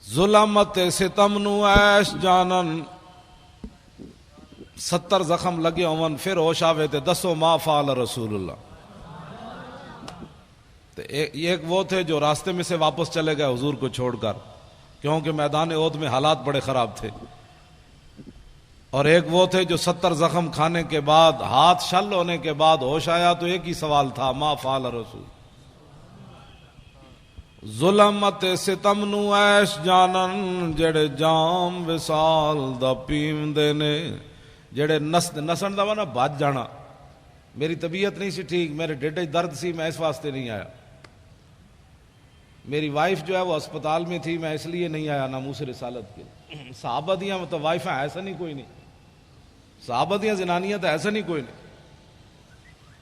ظلمت ستم نو ایش جانن 70 زخم لگے ہون پھر ہوش آوے تے دسو ما فعل رسول اللہ. ایک وہ تھے جو راستے میں سے واپس چلے گئے حضور کو چھوڑ کر کیونکہ میدان احد میں حالات بڑے خراب تھے, اور ایک وہ تھے جو 70 زخم کھانے کے بعد ہاتھ شل ہونے کے بعد ہوش آیا تو ایک ہی سوال تھا ما فعل رسول. ظلمت ستم نو ایش جانن جڑے جام وصال دا پیندے نے, جڑے نسن دا نا بھج جانا. میری طبیعت نہیں سی ٹھیک, میرے ڈیڈے درد سی, میں اس واسطے نہیں آیا. میری وائف جو ہے وہ اسپتال میں تھی, میں اس لیے نہیں آیا ناموس رسالت کے. صحابہ دیاں تو وائفیں ایسا نہیں کوئی نہیں, صحابہ دیاں زنانیاں تو ایسا نہیں کوئی نہیں,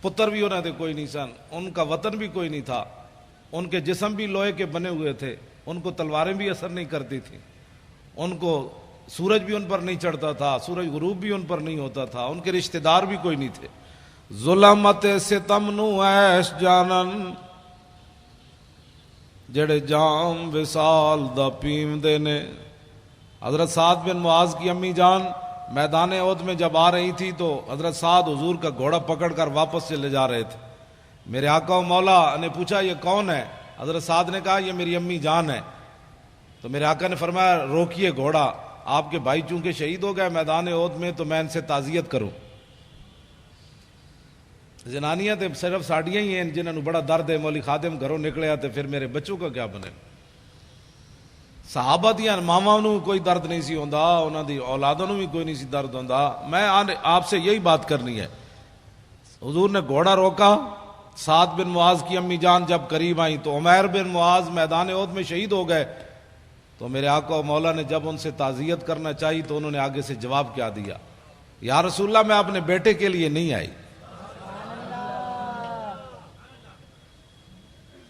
پتر بھی انہوں نے کوئی نہیں سن, ان کا وطن بھی کوئی نہیں تھا, ان کے جسم بھی لوہے کے بنے ہوئے تھے, ان کو تلواریں بھی اثر نہیں کرتی تھیں, ان کو سورج بھی ان پر نہیں چڑھتا تھا, سورج غروب بھی ان پر نہیں ہوتا تھا, ان کے رشتہ دار بھی کوئی نہیں تھے. ظلمت ستم نو ایش جانن جڑے جام وصال دا پیندے نے. حضرت سعد بن معاذ کی امی جان میدان احد میں جب آ رہی تھی تو حضرت سعد حضور کا گھوڑا پکڑ کر واپس چلے جا رہے تھے. میرے آقا و مولا نے پوچھا یہ کون ہے؟ حضرت سعد نے کہا یہ میری امی جان ہے. تو میرے آقا نے فرمایا روکیے گھوڑا, آپ کے بھائی چونکہ شہید ہو گئے میدان احد میں تو میں ان سے تعزیت کروں. زنانیاں تے صرف ساڑیاں ہی ہیں جنہوں نے بڑا درد ہے, مولی خادم گھروں نکلے آتے پھر میرے بچوں کا کیا بنے. صحابہ دیاں ماواں نو کوئی درد نہیں سی ہوندا, انہاں دی اولاداں نو بھی کوئی نہیں سی درد ہوندا. میں آپ سے یہی بات کرنی ہے. حضور نے گھوڑا روکا, سعد بن معاذ کی امی جان جب قریب آئیں تو عمیر بن معاذ میدان احد میں شہید ہو گئے. تو میرے آقا و مولا نے جب ان سے تعزیت کرنا چاہی تو انہوں نے آگے سے جواب کیا دیا, یا رسول اللہ میں اپنے بیٹے کے لیے نہیں آئی,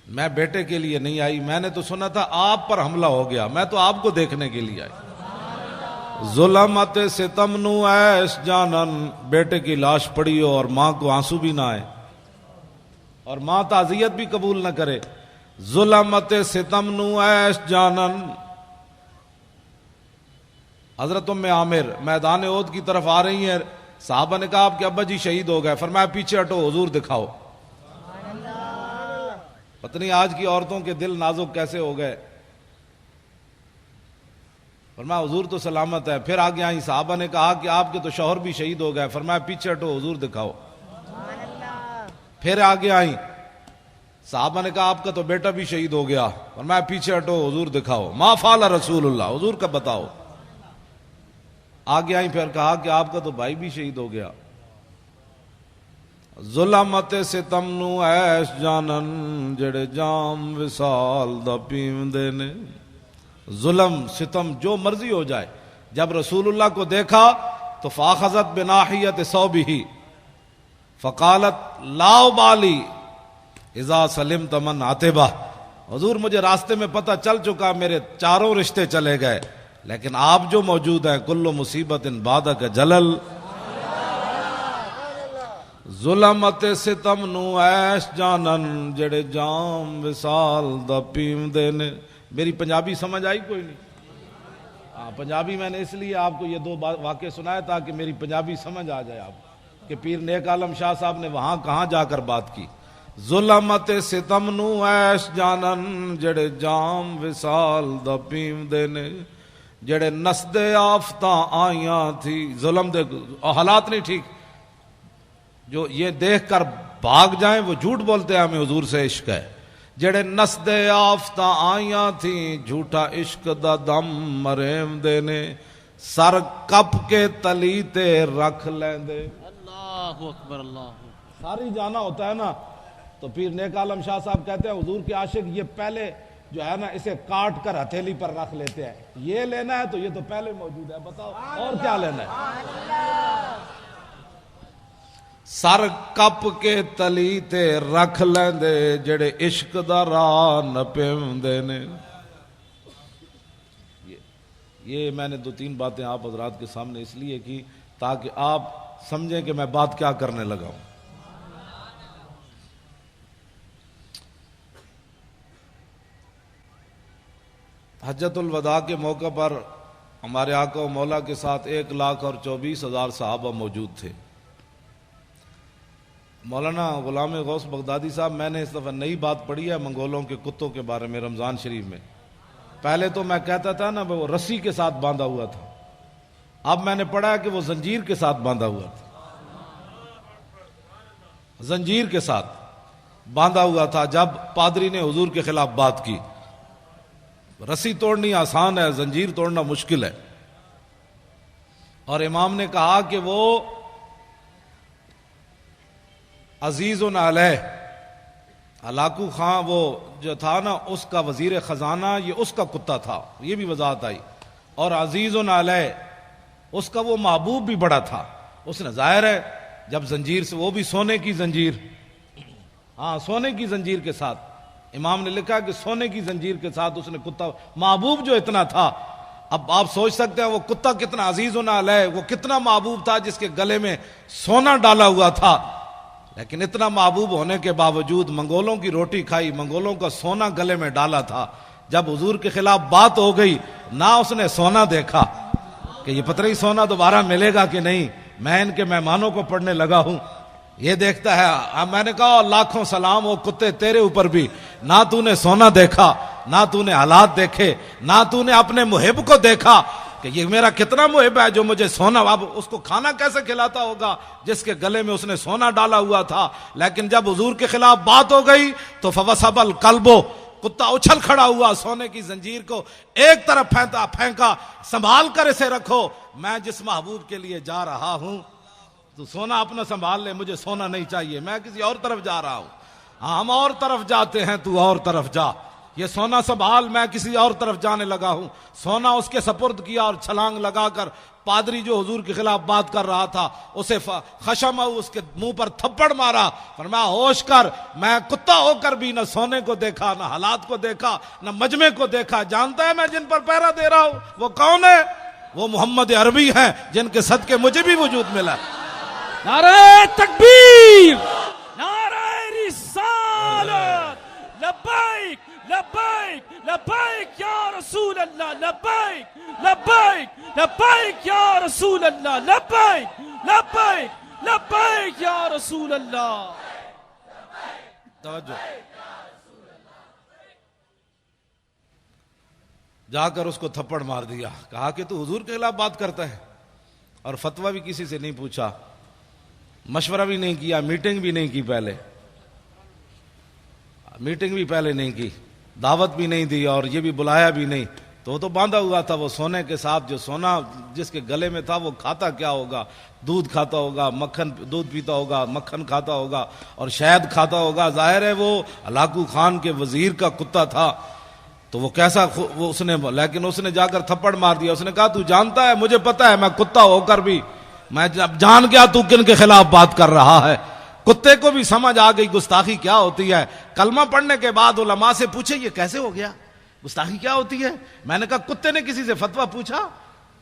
میں بیٹے کے لیے نہیں آئی, میں نے تو سنا تھا آپ پر حملہ ہو گیا, میں تو آپ کو دیکھنے کے لیے آئی. ظلمت ستم نو ایش جانن, بیٹے کی لاش پڑی ہو اور ماں کو آنسو بھی نہ آئے اور ماں تعزیت بھی قبول نہ کرے. ظلمت ستم نو ایش جانن. حضرت ام عامر میدان احد کی طرف آ رہی ہیں, صحابہ نے کہا آپ کے ابا جی شہید ہو گئے, فرمایا پیچھے ہٹو حضور دکھاؤ. پتہ نہیں آج کی عورتوں کے دل نازک کیسے ہو گئے. فرمایا حضور تو سلامت ہے. پھر آگے آئیں, صحابہ نے کہا کہ آپ کے تو شوہر بھی شہید ہو گئے, فرمایا پیچھے ہٹو حضور دکھاؤ. پھر آگے آئیں, صحابہ نے کہا آپ کا تو بیٹا بھی شہید ہو گیا, فرمایا پیچھے ہٹو حضور دکھاؤ. ما فعل رسول اللہ, حضور کا بتاؤ. آگے آئیں, پھر کہا کہ آپ کا تو بھائی بھی شہید ہو گیا. ظلمت ستم نو ایش جانن جڑے جام وصال دا پیندے نے. ظلم ستم جو مرضی ہو جائے, جب رسول اللہ کو دیکھا تو فاخذت بناحیت ثوبہ فقالت لا ابالی اذا سلمت من عتبہ. حضور مجھے راستے میں پتہ چل چکا, میرے چاروں رشتے چلے گئے, لیکن آپ جو موجود ہیں کل مصیبت بعدک جلل. ظلمت ستم نو ایش جانن جڑے جام وصال دا پیندے نے. میری پنجابی سمجھ آئی کوئی نہیں؟ ہاں پنجابی میں نے اس لیے آپ کو یہ دو واقعے سنایا تاکہ میری پنجابی سمجھ آ جائے آپ کہ پیر نیک عالم شاہ صاحب نے وہاں کہاں جا کر بات کی. ظلمت ستم نو ایش جانن جڑے جام وصال دا پیندے نے. جڑے نسدے آفتاں آئیاں تھی, ظلم دے حالات نہیں ٹھیک, جو یہ دیکھ کر بھاگ جائیں وہ جھوٹ بولتے ہیں ہمیں حضور سے عشق ہے. جڑے نسدے آفتاں آئیاں تھیں جھوٹا عشق دا دم مریم دے نے, سر کپ کے تلی تے رکھ لیندے. اللہ اکبر, اللہ ساری جانا ہوتا ہے نا. تو پیر نیک عالم شاہ صاحب کہتے ہیں حضور کے عاشق یہ پہلے جو ہے نا اسے کاٹ کر ہتھیلی پر رکھ لیتے ہیں, یہ لینا ہے تو یہ تو پہلے موجود ہے, بتاؤ اور کیا لینا ہے. سر کپ کے تلی تے رکھ لیندے جڑے عشق دا راہ نہ پیوندے نے. یہ میں نے 2-3 باتیں آپ حضرات کے سامنے اس لیے کی تاکہ آپ سمجھیں کہ میں بات کیا کرنے لگا ہوں. حجۃ الوداع کے موقع پر ہمارے آقا و مولا کے ساتھ 1,24,000 صحابہ موجود تھے۔ مولانا غلام غوث بغدادی صاحب، میں نے اس دفعہ نئی بات پڑھی ہے منگولوں کے کتوں کے بارے میں رمضان شریف میں۔ پہلے تو میں کہتا تھا نا وہ رسی کے ساتھ باندھا ہوا تھا، اب میں نے پڑھا کہ وہ زنجیر کے ساتھ باندھا ہوا تھا، زنجیر کے ساتھ باندھا ہوا تھا جب پادری نے حضور کے خلاف بات کی۔ رسی توڑنی آسان ہے، زنجیر توڑنا مشکل ہے۔ اور امام نے کہا کہ وہ عزیز علیہ، ہلاکو خان وہ جو تھا نا اس کا وزیر خزانہ، یہ اس کا کتا تھا، یہ بھی وضاحت آئی۔ اور عزیز علیہ اس کا وہ محبوب بھی بڑا تھا، اس نے ظاہر ہے جب زنجیر سے، وہ بھی سونے کی زنجیر، ہاں سونے کی زنجیر کے ساتھ، امام نے لکھا کہ سونے کی زنجیر کے ساتھ اس نے کتا، محبوب جو اتنا تھا، اب آپ سوچ سکتے ہیں وہ کتا کتنا عزیز علیہ، وہ کتنا محبوب تھا جس کے گلے میں سونا ڈالا ہوا تھا۔ لیکن اتنا محبوب ہونے کے باوجود منگولوں کی روٹی کھائی، منگولوں کا سونا گلے میں ڈالا تھا۔ جب حضور کے خلاف بات ہو گئی، نہ اس نے سونا دیکھا کہ یہ پتہ نہیں سونا دوبارہ ملے گا کہ نہیں، میں ان کے مہمانوں کو پڑھنے لگا ہوں، یہ دیکھتا ہے۔ اب میں نے کہا لاکھوں سلام ہو کتے تیرے اوپر بھی، نہ تو نے سونا دیکھا، نہ تو نے حالات دیکھے، نہ تو نے اپنے محب کو دیکھا کہ یہ میرا کتنا محب ہے جو مجھے سونا، اب اس کو کھانا کیسے کھلاتا ہوگا جس کے گلے میں اس نے سونا ڈالا ہوا تھا۔ لیکن جب حضور کے خلاف بات ہو گئی تو فوسب القلب، کتا اچھل کھڑا ہوا، سونے کی زنجیر کو ایک طرف پھینکا، سنبھال کر اسے رکھو، میں جس محبوب کے لیے جا رہا ہوں تو سونا اپنا سنبھال لے، مجھے سونا نہیں چاہیے، میں کسی اور طرف جا رہا ہوں۔ ہاں ہم اور طرف جاتے ہیں، تو اور طرف جا، یہ سونا سنبھال، میں کسی اور طرف جانے لگا ہوں۔ سونا اس کے سپرد کیا اور چھلانگ لگا کر پادری جو حضور کے خلاف بات کر رہا تھا اسے خشم، اس کے منہ پر تھپڑ مارا، فرمایا ہوش کر، میں کتا ہو کر بھی نہ سونے کو دیکھا، نہ حالات کو دیکھا، نہ مجمع کو دیکھا، جانتا ہے میں جن پر پہرا دے رہا ہوں وہ کون ہے؟ وہ محمد عربی ہیں جن کے صدقے مجھے بھی وجود ملا۔ نعرہ تکبیر، نعرہ رسالت، لبیک لبیک لبیک یا رسول اللہ، لبیک لبیک لبیک یا رسول اللہ، لبیک لبیک لبیک یا رسول اللہ۔ توجہ، جا کر اس کو تھپڑ مار دیا، کہا کہ تو حضور کے خلاف بات کرتا ہے، اور فتویٰ بھی کسی سے نہیں پوچھا، مشورہ بھی نہیں کیا، میٹنگ بھی نہیں کی، پہلے میٹنگ بھی پہلے نہیں کی، دعوت بھی نہیں دی، اور یہ بھی بلایا بھی نہیں، تو باندھا ہوا تھا وہ سونے کے ساتھ۔ جو سونا جس کے گلے میں تھا وہ کھاتا کیا ہوگا؟ دودھ کھاتا ہوگا، مکھن، دودھ پیتا ہوگا، مکھن کھاتا ہوگا اور شہد کھاتا ہوگا۔ ظاہر ہے وہ ہلاکو خان کے وزیر کا کتا تھا، تو وہ کیسا وہ اس نے، لیکن اس نے جا کر تھپڑ مار دیا۔ اس نے کہا تو جانتا ہے، مجھے پتا ہے، میں کتا ہو کر بھی میں جب جان گیا تو کن کے خلاف بات کر رہا ہے۔ کتے کو بھی سمجھ آ گئی گستاخی کیا ہوتی ہے۔ کلمہ پڑھنے کے بعد علماء سے پوچھے یہ کیسے ہو گیا، گستاخی کیا ہوتی ہے؟ میں نے کہا کتے نے کسی سے فتویٰ پوچھا؟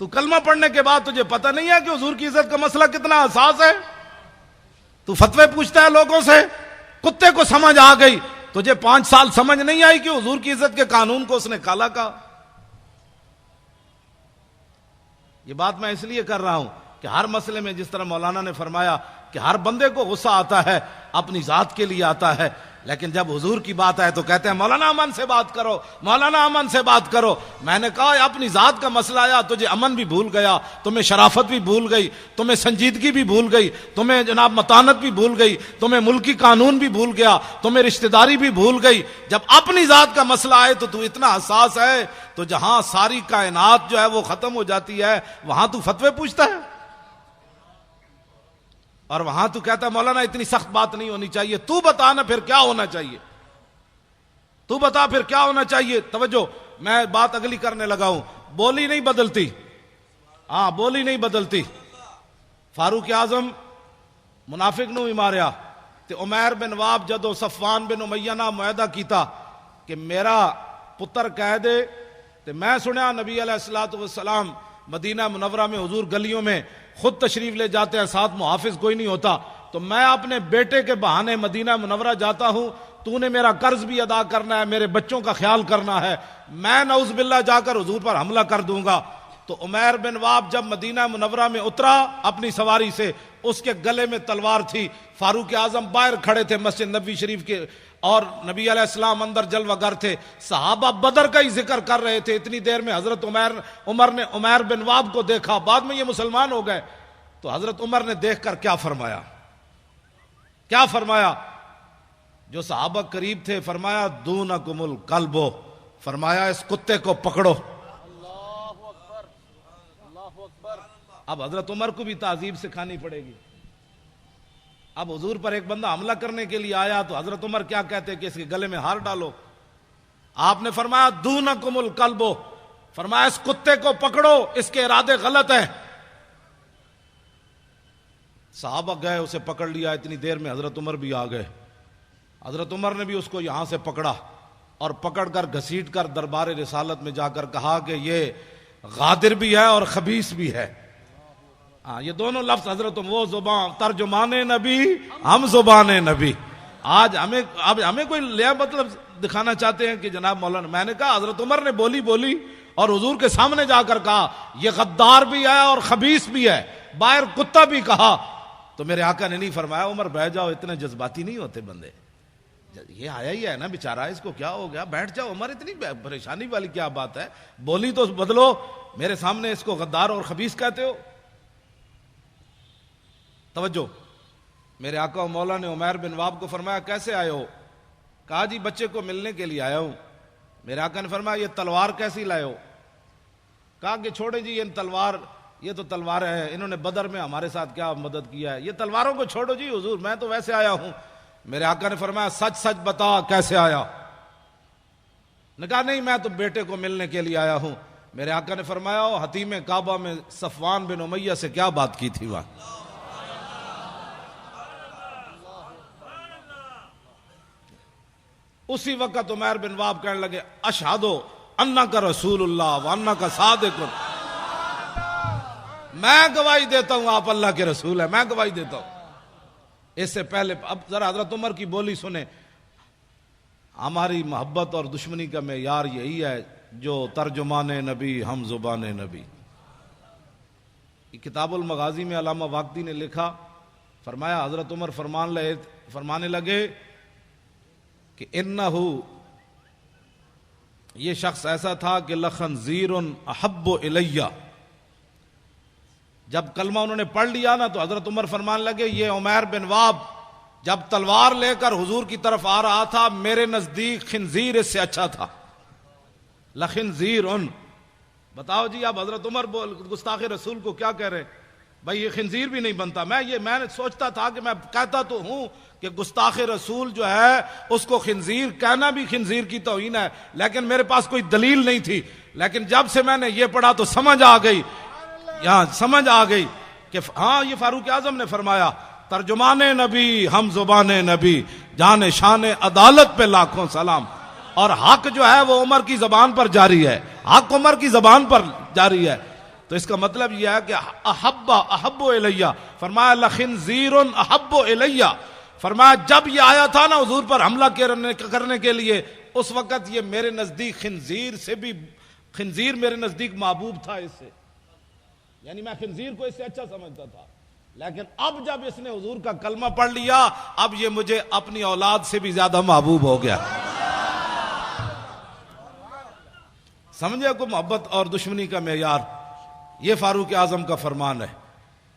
تو کلمہ پڑھنے کے بعد تجھے پتہ نہیں ہے کہ حضور کی عزت کا مسئلہ کتنا حساس ہے؟ تو فتوے پوچھتا ہے لوگوں سے؟ کتے کو سمجھ آ گئی، تجھے 5 سال سمجھ نہیں آئی کہ حضور کی عزت کے قانون کو اس نے کالا کہا۔ یہ بات میں اس لیے کر رہا ہوں کہ ہر مسئلے میں جس طرح مولانا نے فرمایا کہ ہر بندے کو غصہ آتا ہے، اپنی ذات کے لیے آتا ہے، لیکن جب حضور کی بات آئے تو کہتے ہیں مولانا امن سے بات کرو، مولانا امن سے بات کرو۔ میں نے کہا اپنی ذات کا مسئلہ آیا، تجھے امن بھی بھول گیا، تمہیں شرافت بھی بھول گئی، تمہیں سنجیدگی بھی بھول گئی، تمہیں جناب متانت بھی بھول گئی، تمہیں ملکی قانون بھی بھول گیا، تمہیں رشتہ داری بھی بھول گئی۔ جب اپنی ذات کا مسئلہ آئے تو اتنا حساس ہے، تو جہاں ساری کائنات جو ہے وہ ختم ہو جاتی ہے وہاں تو فتوے پوچھتا ہے، اور وہاں تو کہتا ہے مولانا اتنی سخت بات نہیں ہونی چاہیے۔ تو بتا نا پھر کیا ہونا چاہیے، تو بتا پھر کیا ہونا چاہیے۔ توجہ، میں بات اگلی کرنے لگا ہوں۔ بولی نہیں بدلتی، ہاں بولی نہیں بدلتی۔ فاروق اعظم منافق نو ہی ماریا تے عمیر بن واب جدو صفوان بن امیہ نہ معاہدہ کیتا کہ میرا پتر کہہ دے، تے میں سنیا نبی علیہ الصلوۃ والسلام مدینہ منورہ میں حضور گلیوں میں خود تشریف لے جاتے ہیں، ساتھ محافظ کوئی نہیں ہوتا، تو میں اپنے بیٹے کے بہانے مدینہ منورہ جاتا ہوں، تو نے میرا قرض بھی ادا کرنا ہے، میرے بچوں کا خیال کرنا ہے، میں نعوذ باللہ جا کر حضور پر حملہ کر دوں گا۔ تو عمیر بن واب جب مدینہ منورہ میں اترا اپنی سواری سے، اس کے گلے میں تلوار تھی۔ فاروق اعظم باہر کھڑے تھے مسجد نبوی شریف کے، اور نبی علیہ السلام اندر جلوہ گر تھے۔ صحابہ بدر کا ہی ذکر کر رہے تھے، اتنی دیر میں حضرت عمر نے عمیر بن واب کو دیکھا، بعد میں یہ مسلمان ہو گئے۔ تو حضرت عمر نے دیکھ کر کیا فرمایا؟ کیا فرمایا؟ جو صحابہ قریب تھے فرمایا دونکم الکلب، فرمایا اس کتے کو پکڑو۔ اب حضرت عمر کو بھی تعذیب سکھانی پڑے گی۔ اب حضور پر ایک بندہ حملہ کرنے کے لیے آیا تو حضرت عمر کیا کہتے کہ اس کے گلے میں ہار ڈالو؟ آپ نے فرمایا دونکم الکلب، فرمایا اس کتے کو پکڑو، اس کے ارادے غلط ہیں۔ صحابہ گئے، اسے پکڑ لیا، اتنی دیر میں حضرت عمر بھی آ گئے۔ حضرت عمر نے بھی اس کو یہاں سے پکڑا اور پکڑ کر گھسیٹ کر دربار رسالت میں جا کر کہا کہ یہ غادر بھی ہے اور خبیث بھی ہے۔ ہاں، یہ دونوں لفظ حضرت وہ زبان ترجمان نبی، ہم زبان نبی۔ آج ہمیں کوئی لیا مطلب دکھانا چاہتے ہیں کہ جناب مولانا، میں نے کہا حضرت عمر نے بولی اور حضور کے سامنے جا کر کہا یہ غدار بھی ہے اور خبیث بھی ہے، باہر کتا بھی کہا۔ تو میرے آقا نے نہیں فرمایا عمر بیٹھ جاؤ، اتنے جذباتی نہیں ہوتے بندے، یہ آیا ہی ہے نا بیچارہ، اس کو کیا ہو گیا، بیٹھ جاؤ عمر، اتنی پریشانی والی کیا بات ہے، بولی تو بدلو، میرے سامنے اس کو غدار اور خبیث کہتے ہو۔ توجہ، میرے آقا و مولا نے عمیر بن واب کو فرمایا کیسے آئے ہو؟ کہا جی بچے کو ملنے کے لیے آیا ہوں۔ میرے آقا نے فرمایا یہ تلوار کیسی لائے ہو؟ کہا کہ چھوڑے جی یہ تلوار، یہ تو تلوار ہے، انہوں نے بدر میں ہمارے ساتھ کیا مدد کیا ہے، یہ تلواروں کو چھوڑو جی حضور، میں تو ویسے آیا ہوں۔ میرے آقا نے فرمایا سچ سچ بتا کیسے آیا؟ نے کہا نہیں میں تو بیٹے کو ملنے کے لیے آیا ہوں۔ میرے آقا نے فرمایا حتیم کعبہ میں صفوان بن امیہ سے کیا بات کی تھی وہاں؟ اسی وقت عمیر بن واب کہنے لگے اشہد انک رسول اللہ وانک صادق، میں گواہی دیتا ہوں آپ اللہ کے رسول ہیں، میں گواہی دیتا ہوں۔ اس سے پہلے اب ذرا حضرت عمر کی بولی سنیں۔ ہماری محبت اور دشمنی کا معیار یہی ہے جو ترجمان نبی ہم زبان نبی۔ کتاب المغازی میں علامہ واقدی نے لکھا، فرمایا حضرت عمر فرمانے لگے کہ انہو، یہ شخص ایسا تھا کہ لخنزیر احب الیہ، جب کلمہ انہوں نے پڑھ لیا نا تو حضرت عمر فرمان لگے یہ عمیر بن واب جب تلوار لے کر حضور کی طرف آ رہا تھا میرے نزدیک خنزیر اس سے اچھا تھا۔ لخنزیر، بتاؤ جی اب حضرت عمر گستاخ رسول کو کیا کہہ رہے؟ بھائی یہ خنزیر بھی نہیں بنتا۔ میں نے سوچتا تھا کہ میں کہتا تو ہوں کہ گستاخ رسول جو ہے اس کو خنزیر کہنا بھی خنزیر کی توہین ہے، لیکن میرے پاس کوئی دلیل نہیں تھی، لیکن جب سے میں نے یہ پڑھا تو سمجھ آ گئی، یہاں سمجھ آ گئی کہ ہاں یہ فاروق اعظم نے فرمایا ترجمان نبی ہم زبان نبی، جان شان عدالت پہ لاکھوں سلام۔ اور حق جو ہے وہ عمر کی زبان پر جاری ہے، حق عمر کی زبان پر جاری ہے۔ تو اس کا مطلب یہ ہے کہ احب الیہ، فرمایا لخنزیر احب الیہ، فرمایا جب یہ آیا تھا نا حضور پر حملہ کرنے کے لیے اس وقت یہ میرے نزدیک خنزیر سے بھی، خنزیر میرے نزدیک محبوب تھا اس سے، یعنی میں خنزیر کو اس سے اچھا سمجھتا تھا، لیکن اب جب اس نے حضور کا کلمہ پڑھ لیا اب یہ مجھے اپنی اولاد سے بھی زیادہ محبوب ہو گیا۔ سمجھے کو محبت اور دشمنی کا معیار، یہ فاروق اعظم کا فرمان ہے۔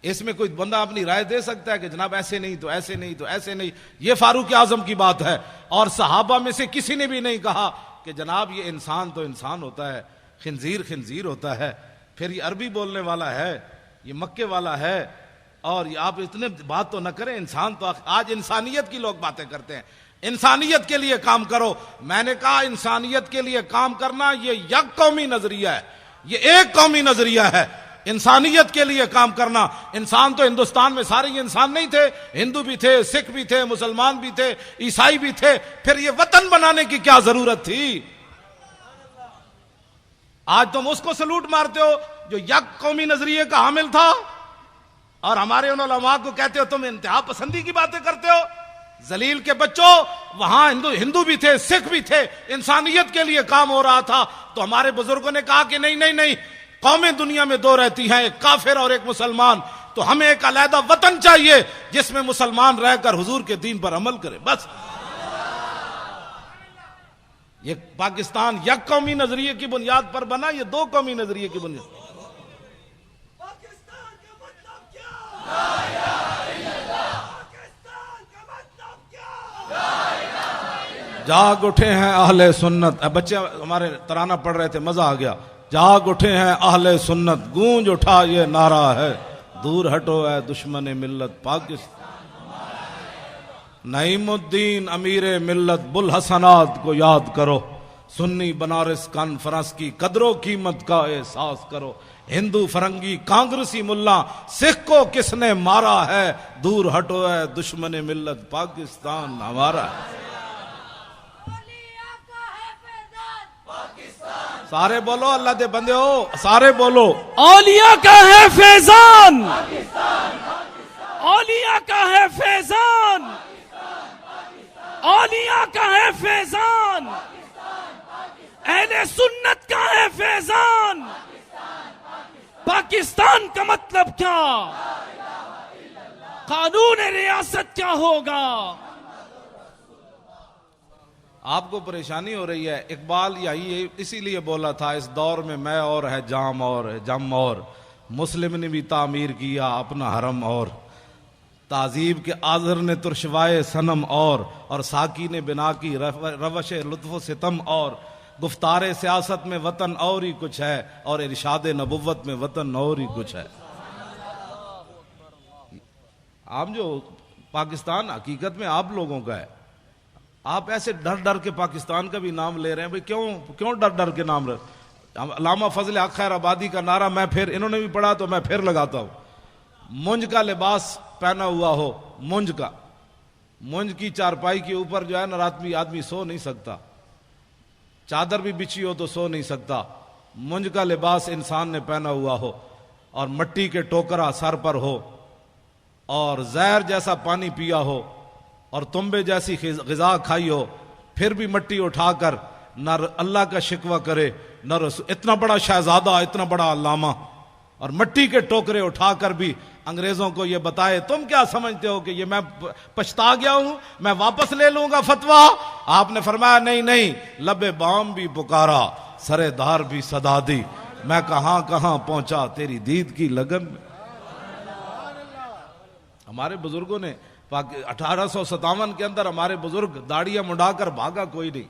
اس میں کوئی بندہ اپنی رائے دے سکتا ہے کہ جناب ایسے نہیں تو ایسے نہیں تو ایسے نہیں، یہ فاروق اعظم کی بات ہے۔ اور صحابہ میں سے کسی نے بھی نہیں کہا کہ جناب یہ انسان تو انسان ہوتا ہے، خنزیر خنزیر ہوتا ہے، پھر یہ عربی بولنے والا ہے، یہ مکے والا ہے، اور آپ اتنے بات تو نہ کریں، انسان تو آج انسانیت کی لوگ باتیں کرتے ہیں، انسانیت کے لیے کام کرو۔ میں نے کہا انسانیت کے لیے کام کرنا یہ یک قومی نظریہ ہے، یہ ایک قومی نظریہ ہے، انسانیت کے لیے کام کرنا۔ انسان تو ہندوستان میں سارے انسان نہیں تھے، ہندو بھی تھے، سکھ بھی تھے، مسلمان بھی تھے، عیسائی بھی تھے، پھر یہ وطن بنانے کی کیا ضرورت تھی؟ آج تم اس کو سلوٹ مارتے ہو جو یک قومی نظریے کا حامل تھا، اور ہمارے ان علماء کو کہتے ہو تم انتہا پسندی کی باتیں کرتے ہو۔ ذلیل کے بچوں، وہاں ہندو بھی تھے، سکھ بھی تھے، انسانیت کے لیے کام ہو رہا تھا. تو ہمارے بزرگوں نے کہا کہ نہیں نہیں نہیں، قومیں دنیا میں دو رہتی ہیں، ایک کافر اور ایک مسلمان. تو ہمیں ایک علیحدہ وطن چاہیے جس میں مسلمان رہ کر حضور کے دین پر عمل کرے. بس یہ پاکستان یک قومی نظریے کی بنیاد پر بنا، یہ دو قومی نظریے کی بنیاد. پاکستان کا مطلب کیا؟ پاکستان کا مطلب کیا؟ جاگ اٹھے ہیں اہل سنت. بچے ہمارے ترانہ پڑھ رہے تھے، مزہ آ گیا. جاگ اٹھے ہیں اہل سنت، گونج اٹھا یہ نعرہ ہے، دور ہٹو اے دشمن ملت پاکستان. نعیم الدین امیر ملت بوالحسنات کو یاد کرو، سنی بنارس کانفرنس کی قدر و قیمت کا احساس کرو. ہندو فرنگی کانگریسی ملا سکھ کو کس نے مارا ہے، دور ہٹو اے دشمن ملت پاکستان ہمارا ہے. سارے بولو، اللہ دے بندے ہو، سارے بولو. اولیاء کا ہے فیضان، اولیاء کا ہے فیضان، اولیاء کا ہے فیضان، اہل سنت کا ہے فیضان. پاکستان کا مطلب کیا؟ قانون ریاست کیا ہوگا؟ آپ کو پریشانی ہو رہی ہے. اقبال یہی اسی لیے بولا تھا، اس دور میں میں اور ہے جام اور ہے جم اور، مسلم نے بھی تعمیر کیا اپنا حرم اور، تعذیب کے آذر نے ترشوائے صنم اور ساکی نے بنا کی روش لطف و ستم اور، گفتار سیاست میں وطن اور ہی کچھ ہے اور ارشاد نبوت میں وطن اور ہی کچھ ہے. آپ جو پاکستان حقیقت میں آپ لوگوں کا ہے. آپ ایسے ڈر ڈر کے پاکستان کا بھی نام لے رہے ہیں. بھئی کیوں ڈر ڈر کے نام رہے؟ علامہ فضل حق خیر آبادی کا نعرہ میں پھر انہوں نے بھی پڑھا تو میں پھر لگاتا ہوں. مونج کا لباس پہنا ہوا ہو، مونج کی چارپائی کے اوپر جو ہے نا رات میں آدمی سو نہیں سکتا، چادر بھی بچھی ہو تو سو نہیں سکتا. مونج کا لباس انسان نے پہنا ہوا ہو اور مٹی کے ٹوکرا سر پر ہو اور زہر جیسا پانی پیا ہو اور تنبے جیسی غذا کھائی ہو، پھر بھی مٹی اٹھا کر نہ اللہ کا شکوہ کرے نہ رسول. اتنا بڑا شہزادہ، اتنا بڑا علامہ، اور مٹی کے ٹوکرے اٹھا کر بھی انگریزوں کو یہ بتائے تم کیا سمجھتے ہو کہ یہ میں پچھتا گیا ہوں، میں واپس لے لوں گا فتویٰ. آپ نے فرمایا نہیں نہیں، لب بام بھی پکارا، سرے دار بھی صدا دی، میں کہاں کہاں پہنچا تیری دید کی لگن میں. ہمارے بزرگوں نے 1857 کے اندر ہمارے بزرگ داڑیاں منڈا کر بھاگا کوئی نہیں.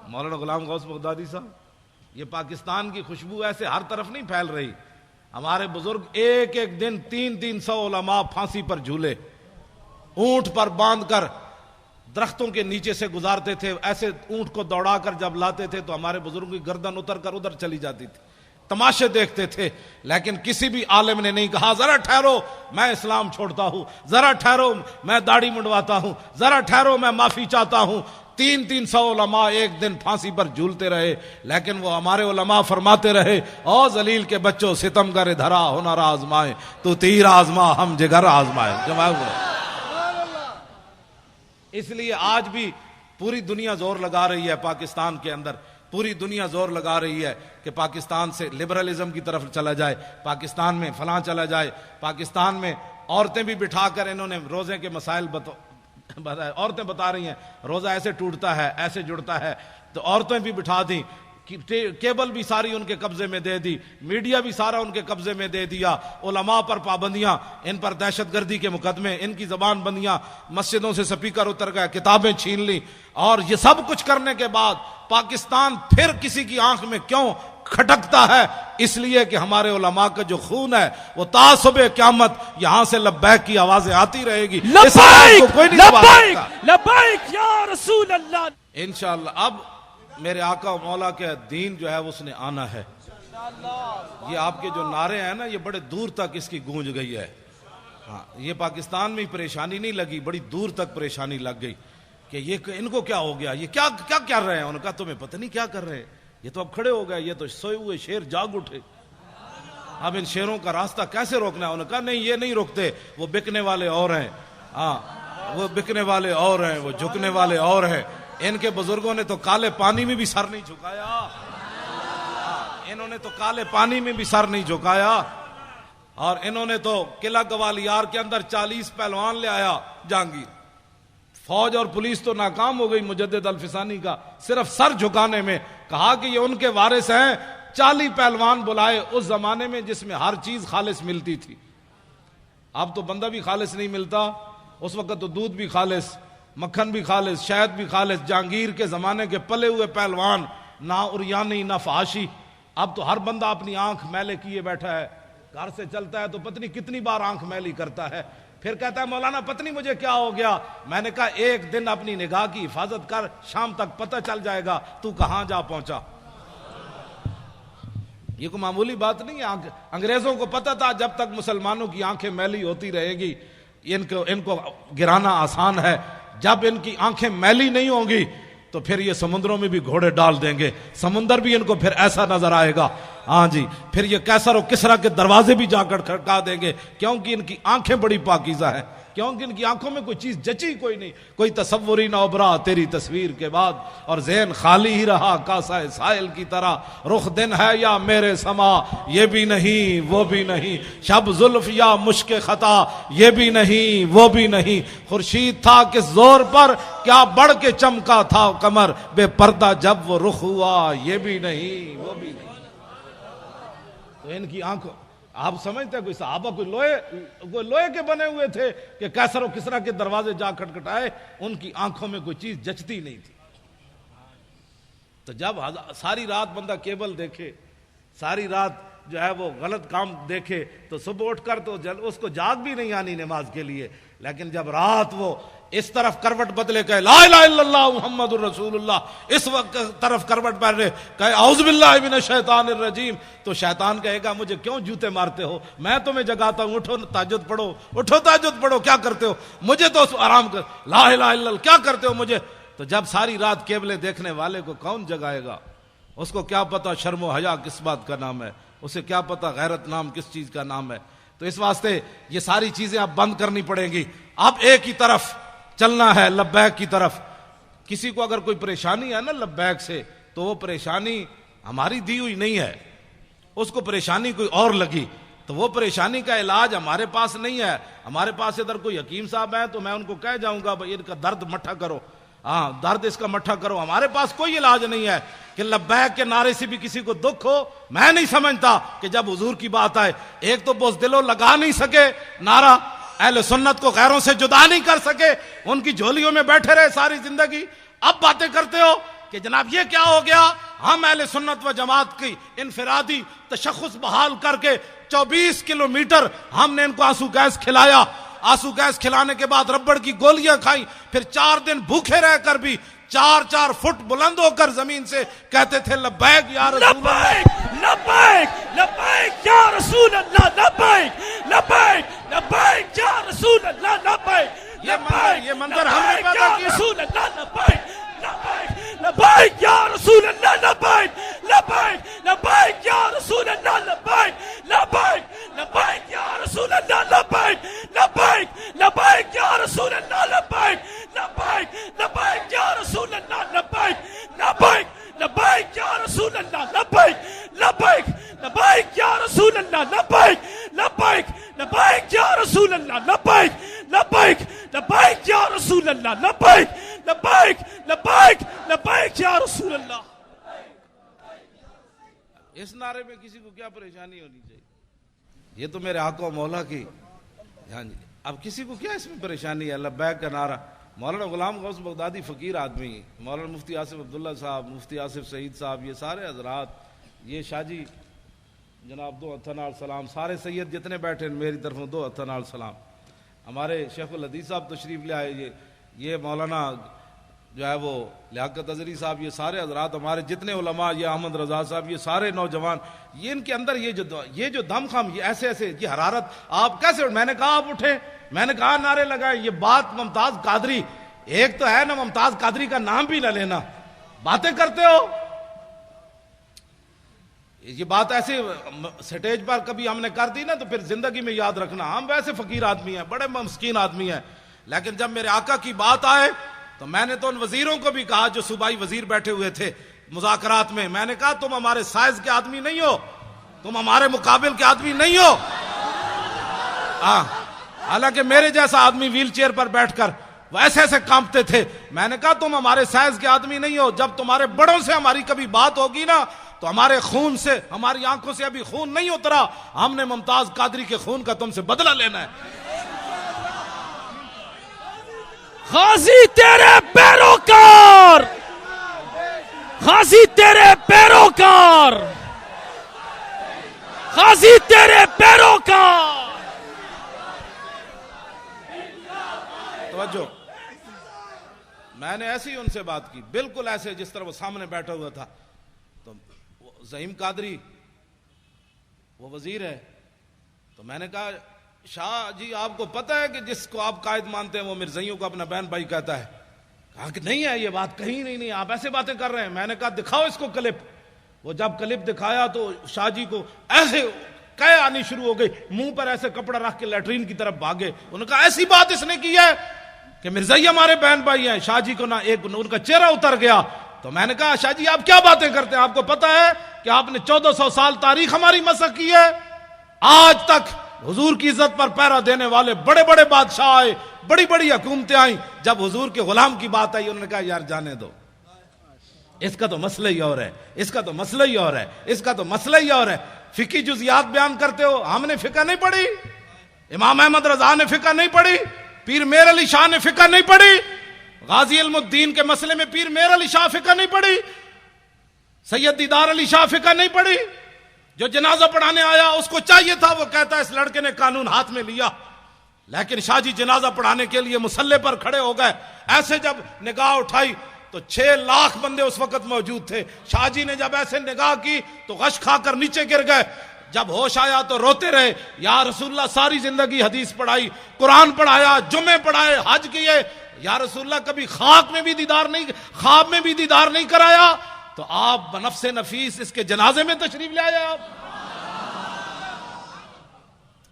مولانا غلام غوث بغدادی صاحب، یہ پاکستان کی خوشبو ایسے ہر طرف نہیں پھیل رہی. ہمارے بزرگ ایک ایک دن 300 علماء پھانسی پر جھولے، اونٹ پر باندھ کر درختوں کے نیچے سے گزارتے تھے. ایسے اونٹ کو دوڑا کر جب لاتے تھے تو ہمارے بزرگوں کی گردن اتر کر ادھر چلی جاتی تھی. تماشے دیکھتے تھے، لیکن کسی بھی عالم نے نہیں کہا ذرا ٹھہرو میں اسلام چھوڑتا ہوں، ذرا ٹھہرو میں داڑھی منڈواتا ہوں، ذرا ٹھہرو میں معافی چاہتا ہوں. 300 علماء ایک دن پھانسی پر جھولتے رہے، لیکن وہ ہمارے علماء فرماتے رہے او ذلیل کے بچوں ستم گر دھرا ہنر آزمائے، تو تیر آزما ہم جگر آزمائے. جواب اس لیے آج بھی پوری دنیا زور لگا رہی ہے پاکستان کے اندر، پوری دنیا زور لگا رہی ہے کہ پاکستان سے لبرلزم کی طرف چلا جائے، پاکستان میں فلاں چلا جائے. پاکستان میں عورتیں بھی بٹھا کر انہوں نے روزے کے مسائل عورتیں بتا رہی ہیں روزہ ایسے ٹوٹتا ہے ایسے جڑتا ہے، تو عورتیں بھی بٹھا دیں. کیبل بھی ساری ان کے قبضے میں دے دی، میڈیا بھی سارا ان کے قبضے میں دے دیا. علماء پر پابندیاں، ان پر دہشت گردی کے مقدمے، ان کی زبان بندیاں، مسجدوں سے سپیکر اتر گئے، کتابیں چھین لی. اور یہ سب کچھ کرنے کے بعد پاکستان پھر کسی کی آنکھ میں کیوں کھٹکتا ہے؟ اس لیے کہ ہمارے علماء کا جو خون ہے وہ تا صبح قیامت یہاں سے لبیک کی آوازیں آتی رہے گی. لبیک لبیک لبیک یا رسول اللہ. انشاءاللہ اب میرے آقا و مولا کے دین جو ہے اس نے آنا ہے. یہ آپ کے جو نعرے ہیں نا یہ بڑے دور تک اس کی گونج گئی ہے. ہاں یہ پاکستان میں پریشانی نہیں لگی، بڑی دور تک پریشانی لگ گئی کہ یہ ان کو کیا ہو گیا، یہ کیا کر رہے ہیں. انہوں نے کہا تمہیں پتہ نہیں کیا کر رہے ہیں، یہ تو اب کھڑے ہو گئے، یہ تو سوئے ہوئے شیر جاگ اٹھے، اب ان شیروں کا راستہ کیسے روکنا ہے. انہوں نے کہا نہیں یہ نہیں روکتے، وہ بکنے والے اور ہیں. ہاں وہ بکنے والے اور ہیں، وہ جھکنے والے اور ہیں. ان کے بزرگوں نے تو کالے پانی میں بھی سر نہیں جھکایا. انہوں نے تو کالے پانی میں بھی سر نہیں جھکایا. اور انہوں نے تو قلعہ گوالیار کے اندر 40 پہلوان لے آیا جہانگیر. فوج اور پولیس تو ناکام ہو گئی مجدد الفسانی کا صرف سر جھکانے میں. کہا کہ یہ ان کے وارث ہیں. 40 پہلوان بلائے اس زمانے میں جس میں ہر چیز خالص ملتی تھی. اب تو بندہ بھی خالص نہیں ملتا. اس وقت تو دودھ بھی خالص، مکھن بھی خالص، شہد بھی خالص. جہانگیر کے زمانے کے پلے ہوئے پہلوان، نہ اریانی نہ فحاشی. اب تو ہر بندہ اپنی آنکھ میلے کیے بیٹھا ہے. گھر سے چلتا ہے تو پتنی کتنی بار آنکھ میلی کرتا ہے. پھر کہتا ہے مولانا پتنی مجھے کیا ہو گیا. میں نے کہا ایک دن اپنی نگاہ کی حفاظت کر، شام تک پتہ چل جائے گا تو کہاں جا پہنچا. یہ کوئی معمولی بات نہیں ہے. انگریزوں کو پتہ تھا جب تک مسلمانوں کی آنکھیں میلی ہوتی رہے گی ان کو گرانا آسان ہے. جب ان کی آنکھیں میلی نہیں ہوں گی تو پھر یہ سمندروں میں بھی گھوڑے ڈال دیں گے. سمندر بھی ان کو پھر ایسا نظر آئے گا. ہاں جی، پھر یہ کیسر و کسرا کے دروازے بھی جا کر کھڑکا دیں گے، کیونکہ ان کی آنکھیں بڑی پاکیزہ ہیں. کیونکہ ان کی آنکھوں میں کوئی چیز جچی کوئی نہیں، کوئی تصور ہی نہ ابھرا تیری تصویر کے بعد. اور ذہن خالی ہی رہا کاسہ سائل کی طرح. رخ دن ہے یا میرے سما یہ بھی نہیں وہ بھی نہیں. شب زلف یا مشک خطا یہ بھی نہیں وہ بھی نہیں. خورشید تھا کس زور پر کیا بڑھ کے چمکا تھا قمر. بے پردہ جب وہ رخ ہوا یہ بھی نہیں وہ بھی نہیں. تو ان کی آنکھوں آپ سمجھتے ہیں کوئی صحابہ کوئی لوہے کے بنے ہوئے تھے کہ کیسر و کسرا کے دروازے جا کھٹکھٹائے. ان کی آنکھوں میں کوئی چیز جچتی نہیں تھی. تو جب ساری رات بندہ کیبل دیکھے، ساری رات جو ہے وہ غلط کام دیکھے تو صبح اٹھ کر تو اس کو جاگ بھی نہیں آنی نماز کے لیے. لیکن جب رات وہ اس طرف کروٹ بدلے کہے لا الہ الا اللہ محمد الرسول اللہ، اس وقت طرف کروٹ بدلے کہے اعوذ باللہ من الشیطان الرجیم، تو شیطان کہے گا مجھے کیوں جوتے مارتے ہو، میں تمہیں جگاتا ہوں، اٹھو تہجد پڑھو، اٹھو تہجد پڑھو، کیا کرتے ہو مجھے تو آرام کر، لا الہ الا اللہ کیا کرتے ہو مجھے. تو جب ساری رات کیبلیں دیکھنے والے کو کون جگائے گا؟ اس کو کیا پتا شرم و حیا کس بات کا نام ہے، اسے کیا پتا غیرت نام کس چیز کا نام ہے. تو اس واسطے یہ ساری چیزیں اب بند کرنی پڑیں گی. اب ایک ہی طرف چلنا ہے، لبیک کی طرف. کسی کو اگر کوئی پریشانی ہے نا لبیک سے، تو وہ پریشانی ہماری دی ہوئی نہیں ہے، اس کو پریشانی کوئی اور لگی، تو وہ پریشانی کا علاج ہمارے پاس نہیں ہے. ہمارے پاس ادھر کوئی حکیم صاحب ہیں تو میں ان کو کہہ جاؤں گا بھائی ان کا درد مٹھا کرو، ہاں درد اس کا مٹھا کرو. ہمارے پاس کوئی علاج نہیں ہے کہ لبیک کے نعرے سے بھی کسی کو دکھ ہو. میں نہیں سمجھتا کہ جب حضور کی بات آئے، ایک تو بزدلوں لگا نہیں سکے نعرہ، اہل سنت کو غیروں سے جدا نہیں کر سکے، ان کی جھولیوں میں بیٹھے رہے ساری زندگی. اب باتیں کرتے ہو کہ جناب یہ کیا ہو گیا. ہم اہل سنت و جماعت کی انفرادی تشخص بحال کر کے 24 کلومیٹر ہم نے ان کو آنسو گیس کھلایا. آنسو گیس کھلانے کے بعد ربڑ کی گولیاں کھائیں، پھر 4 دن بھوکے رہ کر بھی 4 فٹ بلند ہو کر زمین سے کہتے تھے لبیک یا رسول اللہ، لبیک لبیک یا رسول اللہ، لبیک لبیک لبیک یا رسول اللہ، لبیک یہ منظر ہم نے پیدا کیا. رسول اللہ، لبیک لبیک لبیک یا رسول اللہ، لبیک لبیک لبیک یا رسول اللہ، لبیک لبیک لبیک یا رسول اللہ، لبیک لبیک لبیک یا رسول اللہ، لبیک لبیک لبیک یا رسول اللہ، لبیک لبیک لبیک یا رسول اللہ، لبیک لبیک لبیک یا رسول اللہ، لبیک لبیک لبیک یا رسول اللہ، لبیک لبیک لبیک یا رسول اللہ، لبیک لبیک لبیک لبیک یا رسول اللہ. اس نعرے میں کسی کو کیا پریشانی ہونی چاہیے؟ یہ تو میرے آقا و مولا کی. ہاں جی، اب کسی کو کیا اس میں پریشانی ہے؟ لبیک کا نعرہ. مولانا غلام غوث بغدادی فقیر آدمی، مولانا مفتی آصف عبداللہ صاحب، مفتی آصف سعید صاحب، یہ سارے حضرات، یہ شاہ جی جناب 2 ہتھاں نال سلام، سارے سید جتنے بیٹھے ہیں میری طرفوں 2 ہتھاں نال سلام. ہمارے شیخ الحدیث صاحب تشریف لے آئے، یہ مولانا جو ہے وہ لیاقت اظہری صاحب، یہ سارے حضرات ہمارے جتنے علماء، یہ احمد رضا صاحب، یہ سارے نوجوان، یہ ان کے اندر یہ جو دم خم، یہ ایسے یہ حرارت، آپ کیسے؟ میں نے کہا آپ اٹھیں، میں نے کہا نعرے لگائیں. یہ بات ممتاز قادری، ایک تو ہے نا ممتاز قادری کا نام بھی نہ لینا، باتیں کرتے ہو. یہ بات ایسے سٹیج پر کبھی ہم نے کر دی نا تو پھر زندگی میں یاد رکھنا. ہم ویسے فقیر آدمی ہیں، بڑے مسکین آدمی ہیں، لیکن جب میرے آقا کی بات آئے تو میں نے تو ان وزیروں کو بھی کہا جو صوبائی وزیر بیٹھے ہوئے تھے مذاکرات میں نے کہا تم ہمارے سائز کے آدمی نہیں ہو، تم ہمارے مقابل کے آدمی نہیں ہو. حالانکہ میرے جیسا آدمی ویل چیئر پر بیٹھ کر وہ ایسے ایسے کانپتے تھے. میں نے کہا تم ہمارے سائز کے آدمی نہیں ہو، جب تمہارے بڑوں سے ہماری کبھی بات ہوگی نا تو ہمارے خون سے، ہماری آنکھوں سے ابھی خون نہیں اترا، ہم نے ممتاز قادری کے خون کا تم سے بدلہ لینا ہے. غازی تیرے پیروکار، غازی تیرے پیروکار، غازی تیرے پیروکار. توجہ، میں نے ایسی ان سے بات کی، بالکل ایسے جس طرح وہ سامنے بیٹھا ہوا تھا. تو زعیم قادری وہ وزیر ہے، تو میں نے کہا شاہ جی آپ کو پتہ ہے کہ جس کو آپ قائد مانتے ہیں وہ مرزائیوں کو اپنا بہن بھائی کہتا ہے؟ کہا کہ نہیں ہے یہ بات، کہیں نہیں، آپ ایسے باتیں کر رہے ہیں. میں نے کہا دکھاؤ اس کو کلپ. وہ جب کلپ دکھایا تو شاہ جی کو ایسے قے آنی شروع ہو گئی، منہ پر ایسے کپڑا رکھ کے لیٹرین کی طرف بھاگے. انہوں نے کہا ایسی بات اس نے کی ہے کہ مرزائی ہمارے بہن بھائی ہیں. شاہ جی کو ان کا چہرہ اتر گیا. تو میں نے کہا شاہ جی آپ کیا باتیں کرتے ہیں؟ آپ کو پتا ہے کہ آپ نے 1400 سال تاریخ ہماری مسخ کی ہے. آج تک حضور کی عزت پر پہرا دینے والے بڑے بڑے بادشاہ آئے، بڑی بڑی حکومتیں آئیں، جب حضور کے غلام کی بات آئی انہوں نے کہا یار جانے دو، اس کا تو مسئلہ ہی اور ہے، اس کا تو مسئلہ ہی اور ہے، اس کا تو مسئلہ ہی اور ہے. فقہی جزیات بیان کرتے ہو، ہم نے فقہ نہیں پڑھی، امام احمد رضا نے فقہ نہیں پڑھی، پیر میر علی شاہ نے فقہ نہیں پڑھی، غازی علم الدین کے مسئلے میں پیر میر علی شاہ فقہ نہیں پڑھی، سید دیدار علی شاہ فقہ نہیں پڑھی. جو جنازہ پڑھانے آیا اس کو چاہیے تھا، وہ کہتا ہے اس لڑکے نے قانون ہاتھ میں لیا، لیکن شاہ جی جنازہ پڑھانے کے لیے مصلے پر کھڑے ہو گئے. ایسے جب نگاہ اٹھائی تو 6 لاکھ بندے اس وقت موجود تھے. شاہ جی نے جب ایسے نگاہ کی تو غش کھا کر نیچے گر گئے. جب ہوش آیا تو روتے رہے. یا رسول اللہ ساری زندگی حدیث پڑھائی، قرآن پڑھایا، جمعے پڑھائے، حج کیے، یا رسول اللہ کبھی خواب میں بھی دیدار نہیں کرایا. تو آپ بنفس نفیس اس کے جنازے میں تشریف لے آئے. آپ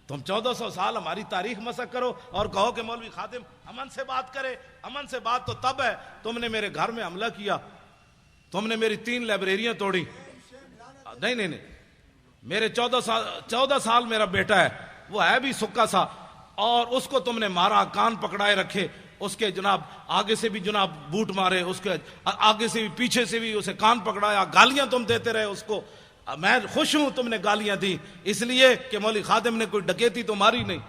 تم 1400 سال ہماری تاریخ مسخ کرو اور کہو کہ مولوی خادم امن سے بات کرے. امن سے بات تو تب ہے تم نے میرے گھر میں حملہ کیا، تم نے میری 3 لائبریریاں توڑی. نہیں، میرے 14 سال میرا بیٹا ہے، وہ ہے بھی سکا سا، اور اس کو تم نے مارا، کان پکڑائے رکھے، اس کے جناب آگے سے بھی جناب بوٹ مارے، اس کے آگے سے بھی پیچھے سے بھی اسے کان پکڑایا، گالیاں تم دیتے رہے اس کو. میں خوش ہوں تم نے گالیاں دی، اس لیے کہ مولوی خادم نے کوئی ڈکیتی تو ماری نہیں،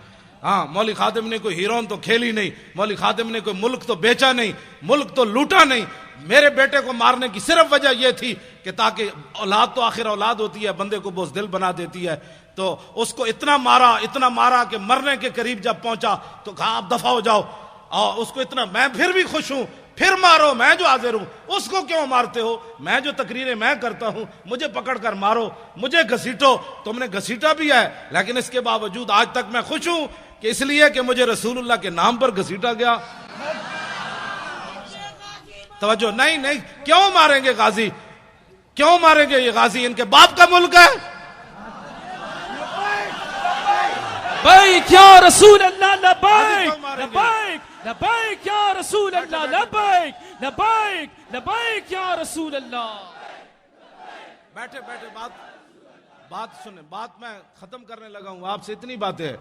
مولوی خادم نے کوئی ہیرون تو کھیلی نہیں، مولوی خادم نے کوئی ملک تو بیچا نہیں، ملک تو لوٹا نہیں. میرے بیٹے کو مارنے کی صرف وجہ یہ تھی کہ تاکہ اولاد تو آخر اولاد ہوتی ہے، بندے کو بزدل بنا دیتی ہے. تو اس کو اتنا مارا کہ مرنے کے قریب جب پہنچا تو کہا آپ دفع ہو جاؤ. اور اس کو اتنا، میں پھر بھی خوش ہوں، پھر مارو، میں جو حاضر ہوں. اس کو کیوں مارتے ہو؟ میں جو تقریریں میں کرتا ہوں، مجھے پکڑ کر مارو، مجھے گھسیٹو. تم نے گھسیٹا بھی ہے، لیکن اس کے باوجود آج تک میں خوش ہوں کہ اس لیے کہ مجھے رسول اللہ کے نام پر گھسیٹا گیا. توجہ، نہیں، کیوں ماریں گے غازی؟ کیوں ماریں گے یہ غازی؟ ان کے باپ کا ملک ہے. لبیک یا رسول اللہ، لبیک لبیک لبیک یا رسول اللہ، لبیک لبیک لبیک یا رسول اللہ. بیٹھے بات سنیں، بات میں ختم کرنے لگا ہوں. آپ سے اتنی باتیں ہیں.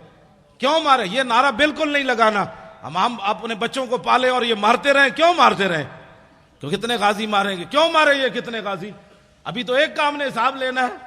کیوں مارے؟ یہ نعرہ بالکل نہیں لگانا. ہم اپنے بچوں کو پالے اور یہ مارتے رہیں. کیوں مارتے رہیں؟ کہ کتنے غازی ماریں گے؟ کیوں مارے یہ کتنے غازی؟ ابھی تو ایک کام نے حساب لینا ہے.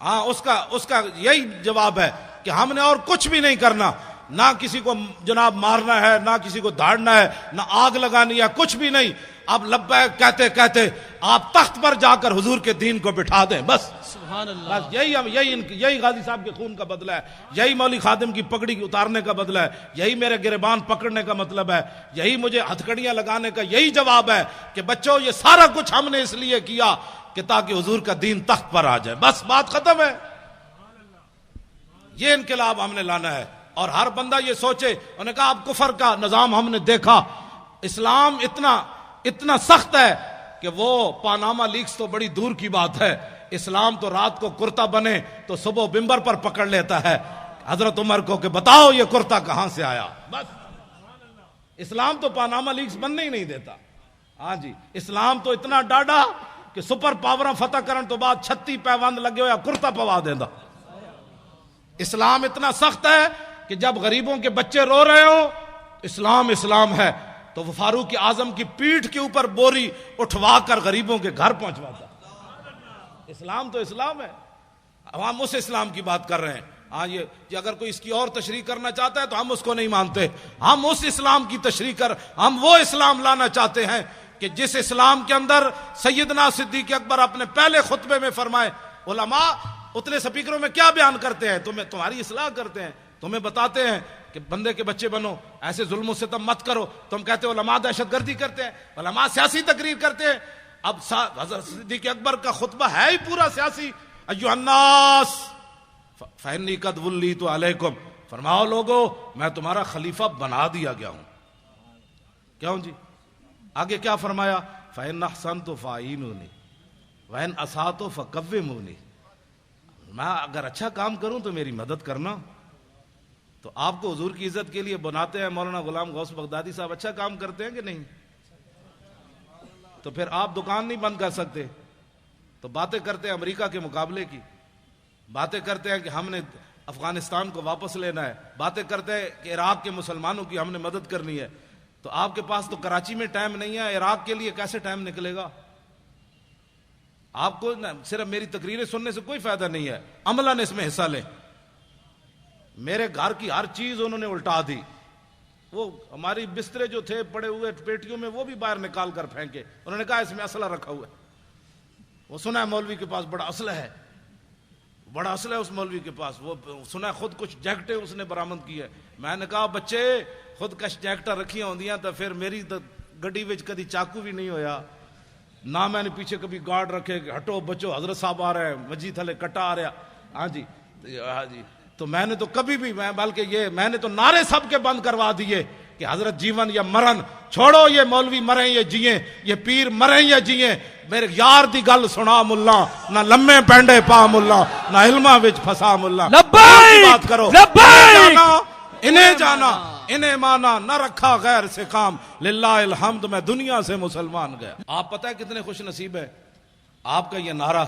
اس کا یہی جواب ہے کہ ہم نے اور کچھ بھی نہیں کرنا، نہ کسی کو جناب مارنا ہے، نہ کسی کو دھاڑنا ہے، نہ آگ لگانی ہے، کچھ بھی نہیں. اب لبیک کہتے کہتے آپ تخت پر جا کر حضور کے دین کو بٹھا دیں. بس سبحان اللہ. بس یہی غازی صاحب کے خون کا بدلہ ہے، یہی مولوی خادم کی پگڑی اتارنے کا بدلہ ہے، یہی میرے گریبان پکڑنے کا مطلب ہے، یہی مجھے ہتھکڑیاں لگانے کا یہی جواب ہے کہ بچوں یہ سارا کچھ ہم نے اس لیے کیا کہ تاکہ حضور کا دین تخت پر آ جائے. بس بات ختم ہے. یہ انقلاب ہم نے لانا ہے. اور ہر بندہ یہ سوچے. انہوں نے کہا اب کفر کا نظام ہم نے دیکھا، اسلام اتنا سخت ہے کہ وہ پاناما لیکس تو بڑی دور کی بات ہے. اسلام تو رات کو کرتا بنے تو صبح ممبر پر پکڑ لیتا ہے. حضرت عمر کو کہ بتاؤ یہ کرتا کہاں سے آیا. بس اسلام تو پاناما لیکس بننے ہی نہیں دیتا. ہاں جی اسلام تو اتنا ڈاڈا کہ سپر پاوراں فتح کرن تو بعد 36 پیوند لگے ہویا کرتا پوا دیندا. اسلام اتنا سخت ہے کہ جب غریبوں کے بچے رو رہے ہو اسلام اسلام ہے تو وہ فاروق اعظم کی پیٹھ کے اوپر بوری اٹھوا کر غریبوں کے گھر پہنچواتا. اسلام تو اسلام ہے. ہم اس اسلام کی بات کر رہے ہیں. ہاں یہ اگر کوئی اس کی اور تشریح کرنا چاہتا ہے تو ہم اس کو نہیں مانتے. ہم اس اسلام کی تشریح ہم وہ اسلام لانا چاہتے ہیں کہ جس اسلام کے اندر سیدنا صدیق اکبر اپنے پہلے خطبے میں فرمائے علماء اتنے سپیکروں میں کیا بیان کرتے ہیں, تمہاری اصلاح کرتے ہیں, تمہیں بتاتے ہیں کہ بندے کے بچے بنو, ایسے ظلم و ستم مت کرو. تم کہتے ہو علماء دہشت گردی کرتے ہیں, علماء سیاسی تقریر کرتے ہیں. اب حضرت صدیق اکبر کا خطبہ ہے ہی پورا سیاسی. ایھا الناس فإنی قد ولیت علیکم, فرماؤ لوگو میں تمہارا خلیفہ بنا دیا گیا ہوں. کیوں جی؟ آگے کیا فرمایا؟ فإن أحسنت فأعینونی وإن أسأت فقومونی. میں اگر اچھا کام کروں تو میری مدد کرنا. تو آپ کو حضور کی عزت کے لیے بناتے ہیں مولانا غلام غوث بغدادی صاحب, اچھا کام کرتے ہیں کہ نہیں؟ تو پھر آپ دکان نہیں بند کر سکتے. تو باتیں کرتے ہیں امریکہ کے مقابلے کی, باتیں کرتے ہیں کہ ہم نے افغانستان کو واپس لینا ہے, باتیں کرتے ہیں کہ عراق کے مسلمانوں کی ہم نے مدد کرنی ہے. تو آپ کے پاس تو کراچی میں ٹائم نہیں ہے, عراق کے لیے کیسے ٹائم نکلے گا؟ آپ کو صرف میری تقریریں سننے سے کوئی فائدہ نہیں ہے, عملاً اس میں حصہ لیں. میرے گھر کی ہر چیز انہوں نے الٹا دی. وہ ہماری بسترے جو تھے پڑے ہوئے پیٹیوں میں وہ بھی باہر نکال کر پھینکے. انہوں نے کہا اس میں اسلحہ رکھا ہوا ہے. وہ سنا ہے مولوی کے پاس بڑا اسلحہ ہے, بڑا اسلحہ ہے اس مولوی کے پاس. وہ سنا ہے خود کچھ جیکٹیں اس نے برآمد کی ہے. میں نے کہا بچے خود کش جیکٹاں رکھی ہوندیاں تو پھر میری تو گڈی وچ کدی چاقو بھی نہیں ہویا, نہ میں نے پیچھے کبھی گارڈ رکھے کہ ہٹو بچو حضرت صاحب آ رہے ہیں, مجید تھلے کٹا آ رہا. ہاں جی ہاں جی. تو میں نے تو کبھی بھی بلکہ میں نے تو نعرے سب کے بند کروا دیے کہ حضرت جیون یا مرن, چھوڑو یہ مولوی مریں یا جیئیں, یہ پیر مریں یا جیئیں, میرے یار دی گل سنا ملا, نہ لمے پینڈے پا ملا, نہ علماں وچ پھسا ملا. لبیک بات کرو, لبیک انہیں جانا انہیں مانا, نہ رکھا غیر سے کام, للہ الحمد میں دنیا سے مسلمان گیا. آپ پتہ ہے کتنے خوش نصیب ہے آپ کا یہ نعرہ.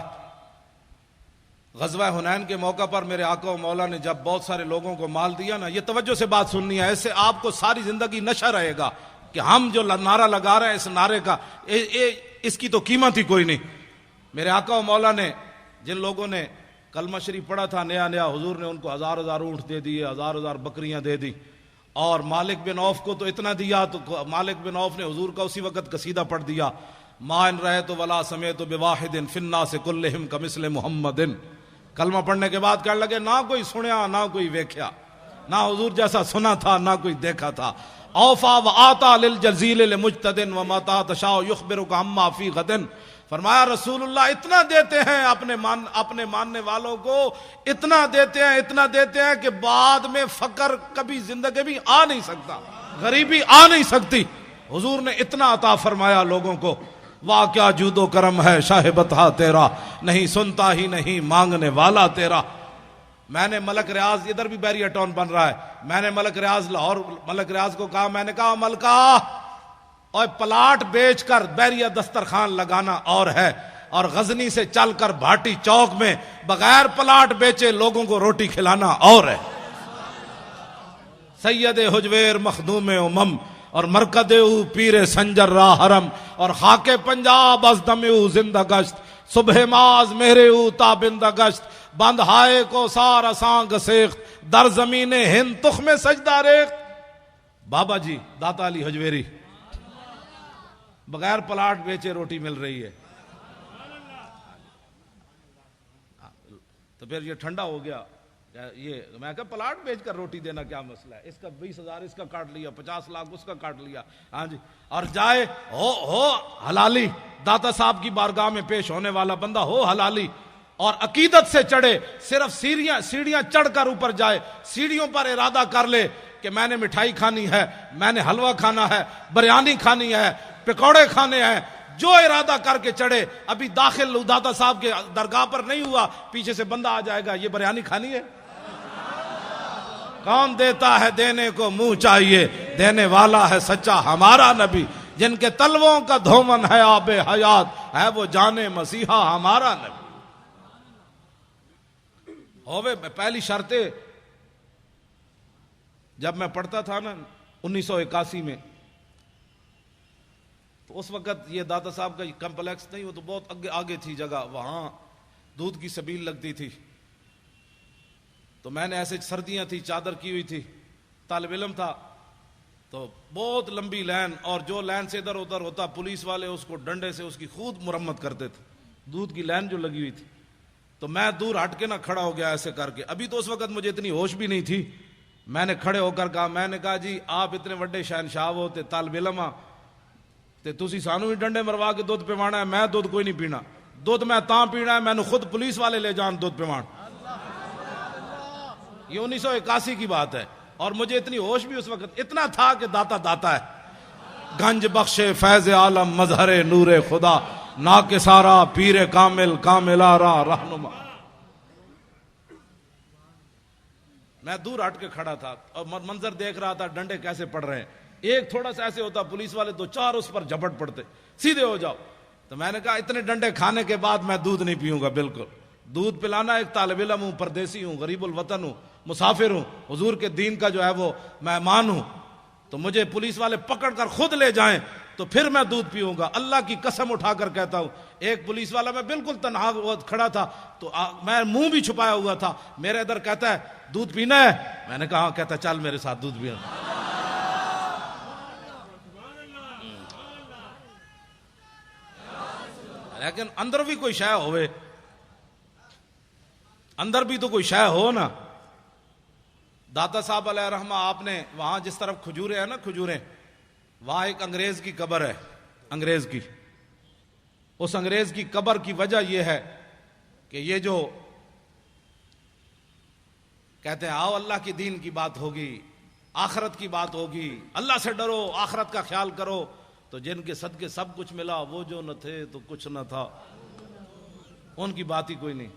غزوہ حنین کے موقع پر میرے آقا و مولا نے جب بہت سارے لوگوں کو مال دیا نا, یہ توجہ سے بات سننی ہے, اس سے آپ کو ساری زندگی نشہ رہے گا کہ ہم جو نعرہ لگا رہے ہیں اس نعرے کا اس کی تو قیمت ہی کوئی نہیں. میرے آقا و مولا نے جن لوگوں نے کلمہ شریف پڑھا تھا نیا نیا, حضور نے ان کو 1000 اونٹ دے دیے, 1000 بکریاں دے دی. اور مالک بن عوف کو تو اتنا دیا, تو مالک بن عوف نے حضور کا اسی وقت قصیدہ پڑھ دیا, ما ان رہے تو ولا سمیت بواحد فی الناس کلہم کمثل محمد. کلمہ پڑھنے کے بعد کہنے لگے نہ کوئی سنیا نہ کوئی ویکھیا, نہ حضور جیسا سنا تھا نہ کوئی دیکھا تھا. اوفا و آتا للجزیل لمجتدن وما تشاء یخبرک عما فی غد. فرمایا رسول اللہ اتنا دیتے ہیں اپنے ماننے والوں کو, اتنا دیتے ہیں کہ بعد میں فقر کبھی زندگی بھی آ نہیں سکتا, غریبی آ نہیں سکتی. حضور نے اتنا عطا فرمایا لوگوں کو. واہ کیا جود و کرم ہے شاہ بطحہ تیرا, نہیں سنتا ہی نہیں مانگنے والا تیرا. میں نے ملک ریاض, ادھر بھی بیریا ٹاؤن بن رہا ہے, میں نے ملک ریاض لاہور ملک ریاض کو کہا, میں نے کہا ملکہ اور پلاٹ بیچ کر بیریا دسترخوان لگانا اور ہے, اور غزنی سے چل کر بھاٹی چوک میں بغیر پلاٹ بیچے لوگوں کو روٹی کھلانا اور ہے. سید حجویر مخدوم امم اور مرکد او پیر سنجر راہ حرم, اور خاک پنجاب از دم او زندہ گشت, صبح ماز میرے او تابندہ گشت, بند ہائے کو سار اساں گسیخت, در زمین ہند تخم سجدہ ریخت. بابا جی داتا علی حجویری بغیر پلاٹ بیچے روٹی مل رہی ہے. تو پھر یہ ٹھنڈا ہو گیا, یہ میں کہا پلاٹ بیچ کر روٹی دینا کیا مسئلہ ہے, اس کا 20,000 اس کا کاٹ لیا, 50 لاکھ اس کا کاٹ لیا. ہاں جی, اور جائے ہو حلالی, داتا صاحب کی بارگاہ میں پیش ہونے والا بندہ ہو حلالی, اور عقیدت سے چڑھے, صرف سیڑھیاں چڑھ کر اوپر جائے, سیڑھیوں پر ارادہ کر لے کہ میں نے مٹھائی کھانی ہے, میں نے حلوہ کھانا ہے, بریانی کھانی ہے, پکوڑے کھانے ہیں, جو ارادہ کر کے چڑھے. ابھی داخل داتا صاحب کے درگاہ پر نہیں ہوا, پیچھے سے بندہ آ جائے گا, یہ بریانی کھانی ہے, کون دیتا ہے دینے کو منہ چاہیے، دینے والا ہے سچا ہمارا نبی، جن کے تلووں کا دھومن ہے آب حیات، ہے وہ جان مسیحا ہمارا نبی۔ ہوئے پہلی شرط جب میں پڑھتا تھا نا 1981 میں، تو اس وقت یہ داتا صاحب کا کمپلیکس نہیں، وہ تو بہت آگے تھی جگہ، وہاں دودھ کی سبیل لگتی تھی، تو میں نے ایسے سردیاں تھی چادر کی ہوئی تھی، طالب علم تھا، تو بہت لمبی لائن، اور جو لائن سے ادھر ادھر ہوتا پولیس والے اس کو ڈنڈے سے اس کی خود مرمت کرتے تھے، دودھ کی لائن جو لگی ہوئی تھی، تو میں دور ہٹ کے نہ کھڑا ہو گیا ایسے کر کے، ابھی تو اس وقت مجھے اتنی ہوش بھی نہیں تھی، میں نے کھڑے ہو کر کہا، میں نے کہا جی آپ اتنے بڑے شہنشاہ ہوتے طالب علم تے تسی سانو ہی ڈنڈے مروا کے دودھ پیوانا ہے، میں دودھ کوئی نہیں پینا، دودھ میں تاں پینا ہے میں نے خود پولیس والے لے جان دودھ پیوان۔ یہ 1981 کی بات ہے، اور مجھے اتنی ہوش بھی اس وقت اتنا تھا کہ داتا داتا ہے، گنج بخش فیض عالم مظہر نور خدا، نا کے سارا پیر کامل کامل آرا رہنما۔ میں دور ہٹ کے کھڑا تھا اور منظر دیکھ رہا تھا ڈنڈے کیسے پڑ رہے ہیں، ایک تھوڑا سا ایسے ہوتا پولیس والے تو چار اس پر جھپٹ پڑتے، سیدھے ہو جاؤ، تو میں نے کہا اتنے ڈنڈے کھانے کے بعد میں دودھ نہیں پیوں گا، بالکل دودھ پلانا، ایک طالب علم ہوں، پردیسی ہوں، غریب الوطن ہوں، مسافر ہوں، حضور کے دین کا جو ہے وہ مہمان ہوں، تو مجھے پولیس والے پکڑ کر خود لے جائیں تو پھر میں دودھ پیوں گا، اللہ کی قسم اٹھا کر کہتا ہوں۔ ایک پولیس والا، میں بالکل تنہا کھڑا تھا تو میں منہ بھی چھپایا ہوا تھا، میرے ادھر کہتا ہے دودھ پینا ہے، میں نے کہا ہاں، کہتا چل میرے ساتھ دودھ پینا۔ لیکن اندر بھی کوئی شے ہوئے، اندر بھی تو کوئی شے ہو نا۔ داتا صاحب علیہ رحمہ، آپ نے وہاں جس طرف کھجورے ہیں نا، کھجورے، وہاں ایک انگریز کی قبر ہے، انگریز کی، اس انگریز کی قبر کی وجہ یہ ہے کہ یہ جو کہتے ہیں آؤ اللہ کی دین کی بات ہوگی، آخرت کی بات ہوگی، اللہ سے ڈرو، آخرت کا خیال کرو، تو جن کے صدقے سب کچھ ملا، وہ جو نہ تھے تو کچھ نہ تھا، ان کی بات ہی کوئی نہیں۔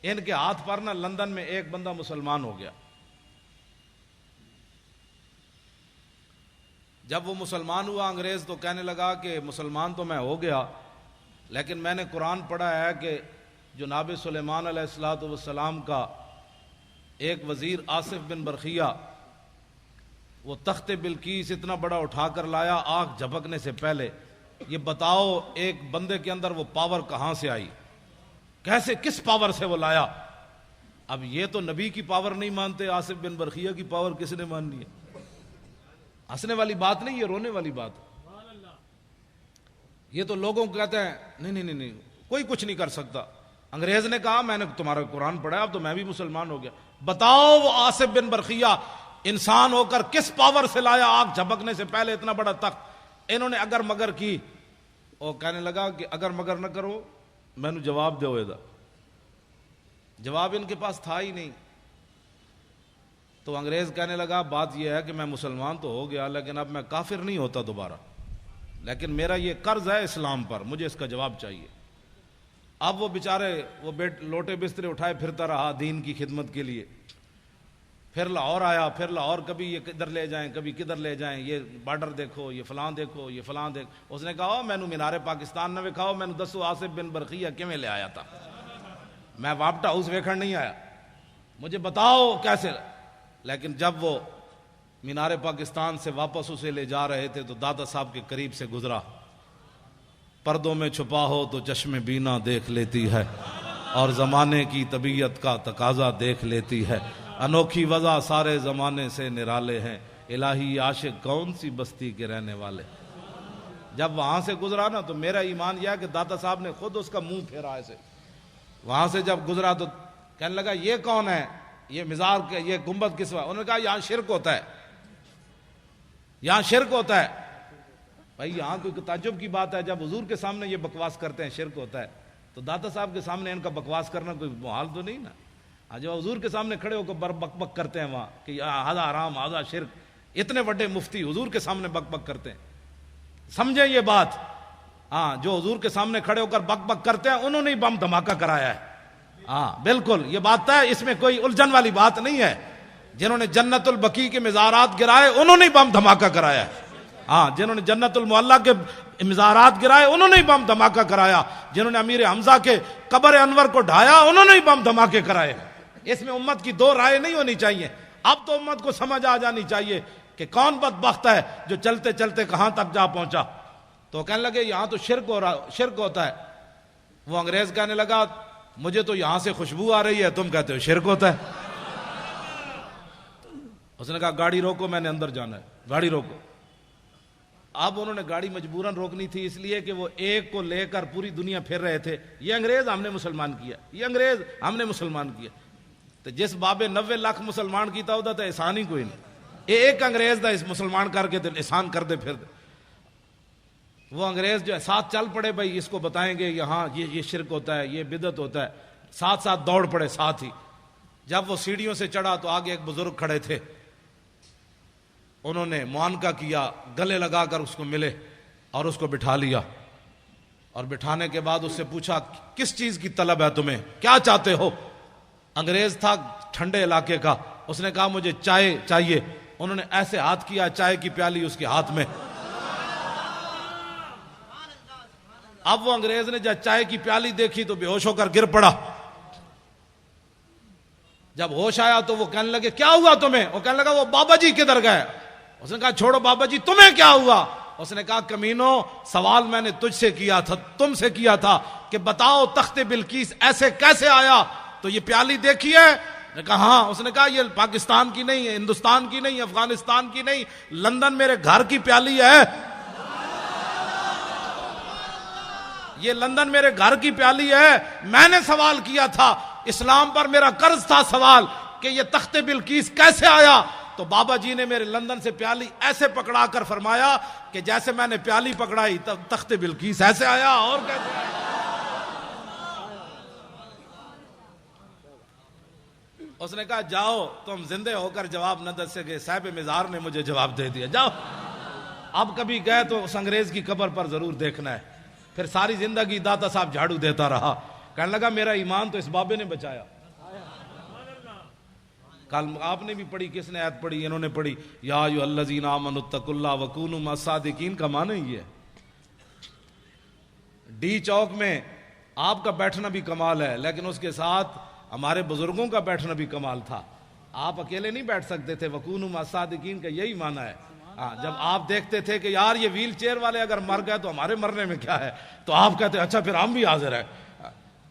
ان کے ہاتھ پر نا لندن میں ایک بندہ مسلمان ہو گیا، جب وہ مسلمان ہوا انگریز تو کہنے لگا کہ مسلمان تو میں ہو گیا، لیکن میں نے قرآن پڑھا ہے کہ جناب سلیمان علیہ السلام کا ایک وزیر آصف بن برخیہ، وہ تخت بلقیس اتنا بڑا اٹھا کر لایا آنکھ جھپکنے سے پہلے۔ یہ بتاؤ ایک بندے کے اندر وہ پاور کہاں سے آئی، کیسے، کس پاور سے وہ لایا؟ اب یہ تو نبی کی پاور نہیں مانتے، آصف بن برخیہ کی پاور کس نے ماننی ہے؟ ہنسنے والی بات نہیں، یہ رونے والی بات۔ یہ تو لوگوں کو کہتے ہیں نہیں کوئی کچھ نہیں کر سکتا، انگریز نے کہا میں نے تمہارا قرآن پڑھا اب تو میں بھی مسلمان ہو گیا۔ بتاؤ وہ آصف بن برخیہ انسان ہو کر کس پاور سے لایا آنکھ جھپکنے سے پہلے اتنا بڑا تخت؟ انہوں نے اگر مگر کی، اور کہنے لگا کہ اگر مگر نہ کرو میں نے جواب دے ہوئے دا، جواب ان کے پاس تھا ہی نہیں۔ تو انگریز کہنے لگا بات یہ ہے کہ میں مسلمان تو ہو گیا لیکن اب میں کافر نہیں ہوتا دوبارہ، لیکن میرا یہ قرض ہے اسلام پر، مجھے اس کا جواب چاہیے۔ اب وہ بیچارے وہ لوٹے بسترے اٹھائے پھرتا رہا دین کی خدمت کے لیے، پھر لاہور آیا، پھر لاہور کبھی یہ کدھر لے جائیں کبھی کدھر لے جائیں، یہ بارڈر دیکھو، یہ فلاں دیکھو، یہ فلاں دیکھو۔ اس نے کہا میں مینار پاکستان نہ وکھاؤ، میں دسو آصف بن برخیہ کیویں لے آیا تھا، میں واپٹا ہاؤس ویکھن نہیں آیا، مجھے بتاؤ کیسے۔ لیکن جب وہ مینار پاکستان سے واپس اسے لے جا رہے تھے تو دادا صاحب کے قریب سے گزرا، پردوں میں چھپا ہو تو چشم بینا دیکھ لیتی ہے، اور زمانے کی طبیعت کا تقاضا دیکھ لیتی ہے، انوکھی وضع سارے زمانے سے نرالے ہیں، الہی عاشق کون سی بستی کے رہنے والے۔ جب وہاں سے گزرا نا تو میرا ایمان یہ ہے کہ داتا صاحب نے خود اس کا منہ پھیرا ایسے، وہاں سے جب گزرا تو کہنے لگا یہ کون ہے، یہ مزار کے یہ گنبد کس وقت؟ انہوں نے کہا یہاں شرک ہوتا ہے، یہاں شرک ہوتا ہے۔ بھائی یہاں کوئی تعجب کی بات ہے، جب حضور کے سامنے یہ بکواس کرتے ہیں شرک ہوتا ہے، تو داتا صاحب کے سامنے ان کا بکواس کرنا کوئی محال تو نہیں نا۔ جو حضور کے سامنے کھڑے ہو کر بک بک کرتے ہیں وہاں کہ ہذا حرام ہذا شرک، اتنے بڑے مفتی حضور کے سامنے بک بک کرتے ہیں، سمجھیں یہ بات۔ ہاں جو حضور کے سامنے کھڑے ہو کر بک بک کرتے ہیں انہوں نے ہی بم دھماکہ کرایا ہے، ہاں بالکل یہ بات ہے، اس میں کوئی الجھن والی بات نہیں ہے۔ جنہوں نے جنت البقیع کے مزارات گرائے انہوں نے بم دھماکہ کرایا ہے. ہاں، جنہوں نے جنت المعلیٰ کے مزارات گرائے انہوں نے بم دھماکہ کرایا. جنہوں نے امیر حمزہ کے قبر انور کو ڈھایا انہوں نے بم دھماکے کرائے. اس میں امت کی دو رائے نہیں ہونی چاہیے. اب تو امت کو سمجھ آ جانی چاہیے کہ کون بدبخت ہے جو چلتے چلتے کہاں تک جا پہنچا. تو کہنے لگے یہاں تو شرک ہوتا ہے. وہ انگریز کہنے لگا مجھے تو یہاں سے خوشبو آ رہی ہے، تم کہتے ہو شرک ہوتا ہے. اس نے کہا گاڑی روکو، میں نے اندر جانا ہے، گاڑی روکو. اب انہوں نے گاڑی مجبوراً روکنی تھی، اس لیے کہ وہ ایک کو لے کر پوری دنیا پھر رہے تھے. یہ انگریز ہم نے مسلمان کیا، یہ انگریز ہم نے مسلمان کیا. تو جس بابے 90 لاکھ مسلمان کیتا ہوتا تو احسان ہی کوئی نہیں. ایک انگریز دا اس مسلمان کر کے احسان کر دے پھر دے. وہ انگریز جو ہے ساتھ چل پڑے، بھائی اس کو بتائیں گے یہاں یہ شرک ہوتا ہے، یہ بدعت ہوتا ہے. ساتھ ساتھ دوڑ پڑے ساتھ ہی. جب وہ سیڑھیوں سے چڑھا تو آگے ایک بزرگ کھڑے تھے. انہوں نے معانقہ کیا، گلے لگا کر اس کو ملے اور اس کو بٹھا لیا. اور بٹھانے کے بعد اس سے پوچھا کس چیز کی طلب ہے تمہیں، کیا چاہتے ہو؟ انگریز تھا ٹھنڈے علاقے کا. اس نے کہا مجھے چائے چاہیے. انہوں نے ایسے ہاتھ کیا، چائے کی پیالی اس کے ہاتھ میں. اب وہ انگریز نے جب چائے کی پیالی دیکھی تو بے ہوش ہو کر گر پڑا. جب ہوش آیا تو وہ کہنے لگے کیا ہوا تمہیں؟ وہ کہنے لگا وہ بابا جی کدھر گئے؟ اس نے کہا چھوڑو بابا جی، تمہیں کیا ہوا؟ اس نے کہا کمینو، سوال میں نے تجھ سے کیا تھا، تم سے کیا تھا کہ بتاؤ تخت بلقیس ایسے کیسے آیا؟ تو یہ پیالی دیکھی ہے؟ نے کہا ہاں. اس نے کہا یہ پاکستان کی نہیں ہے، ہندوستان کی نہیں، افغانستان کی نہیں، لندن میرے گھر کی پیالی ہے. یہ لندن میرے گھر کی پیالی ہے. میں نے سوال کیا تھا، اسلام پر میرا قرض تھا سوال کہ یہ تخت بلقیس کیسے آیا؟ تو بابا جی نے میرے لندن سے پیالی ایسے پکڑا کر فرمایا کہ جیسے میں نے پیالی پکڑائی تخت بلقیس ایسے آیا. اور کیسے آیا؟ اس نے کہا جاؤ، تم زندے ہو کر جواب نہ دے سکے، صاحب مزار نے مجھے جواب دے دیا، جاؤ. اب کبھی گئے تو اس انگریز کی قبر پر ضرور دیکھنا ہے. پھر ساری زندگی داتا صاحب جھاڑو دیتا رہا. کہنے لگا میرا ایمان تو اس بابے نے بچایا. کل آپ نے بھی پڑھی، کس نے آیت پڑھی؟ انہوں نے پڑھی یا ایھا الذین آمنوا اتقوا اللہ وکونوا مع الصادقین. کا معنی یہ ہے ڈی چوک میں آپ کا بیٹھنا بھی کمال ہے، لیکن اس کے ساتھ ہمارے بزرگوں کا بیٹھنا بھی کمال تھا. آپ اکیلے نہیں بیٹھ سکتے تھے. وکونوا مع الصادقین کا یہی معنی ہے. جب آپ دیکھتے تھے کہ یار یہ ویل چیئر والے اگر مر گئے تو ہمارے مرنے میں کیا ہے، تو آپ کہتے اچھا پھر ہم بھی حاضر ہیں.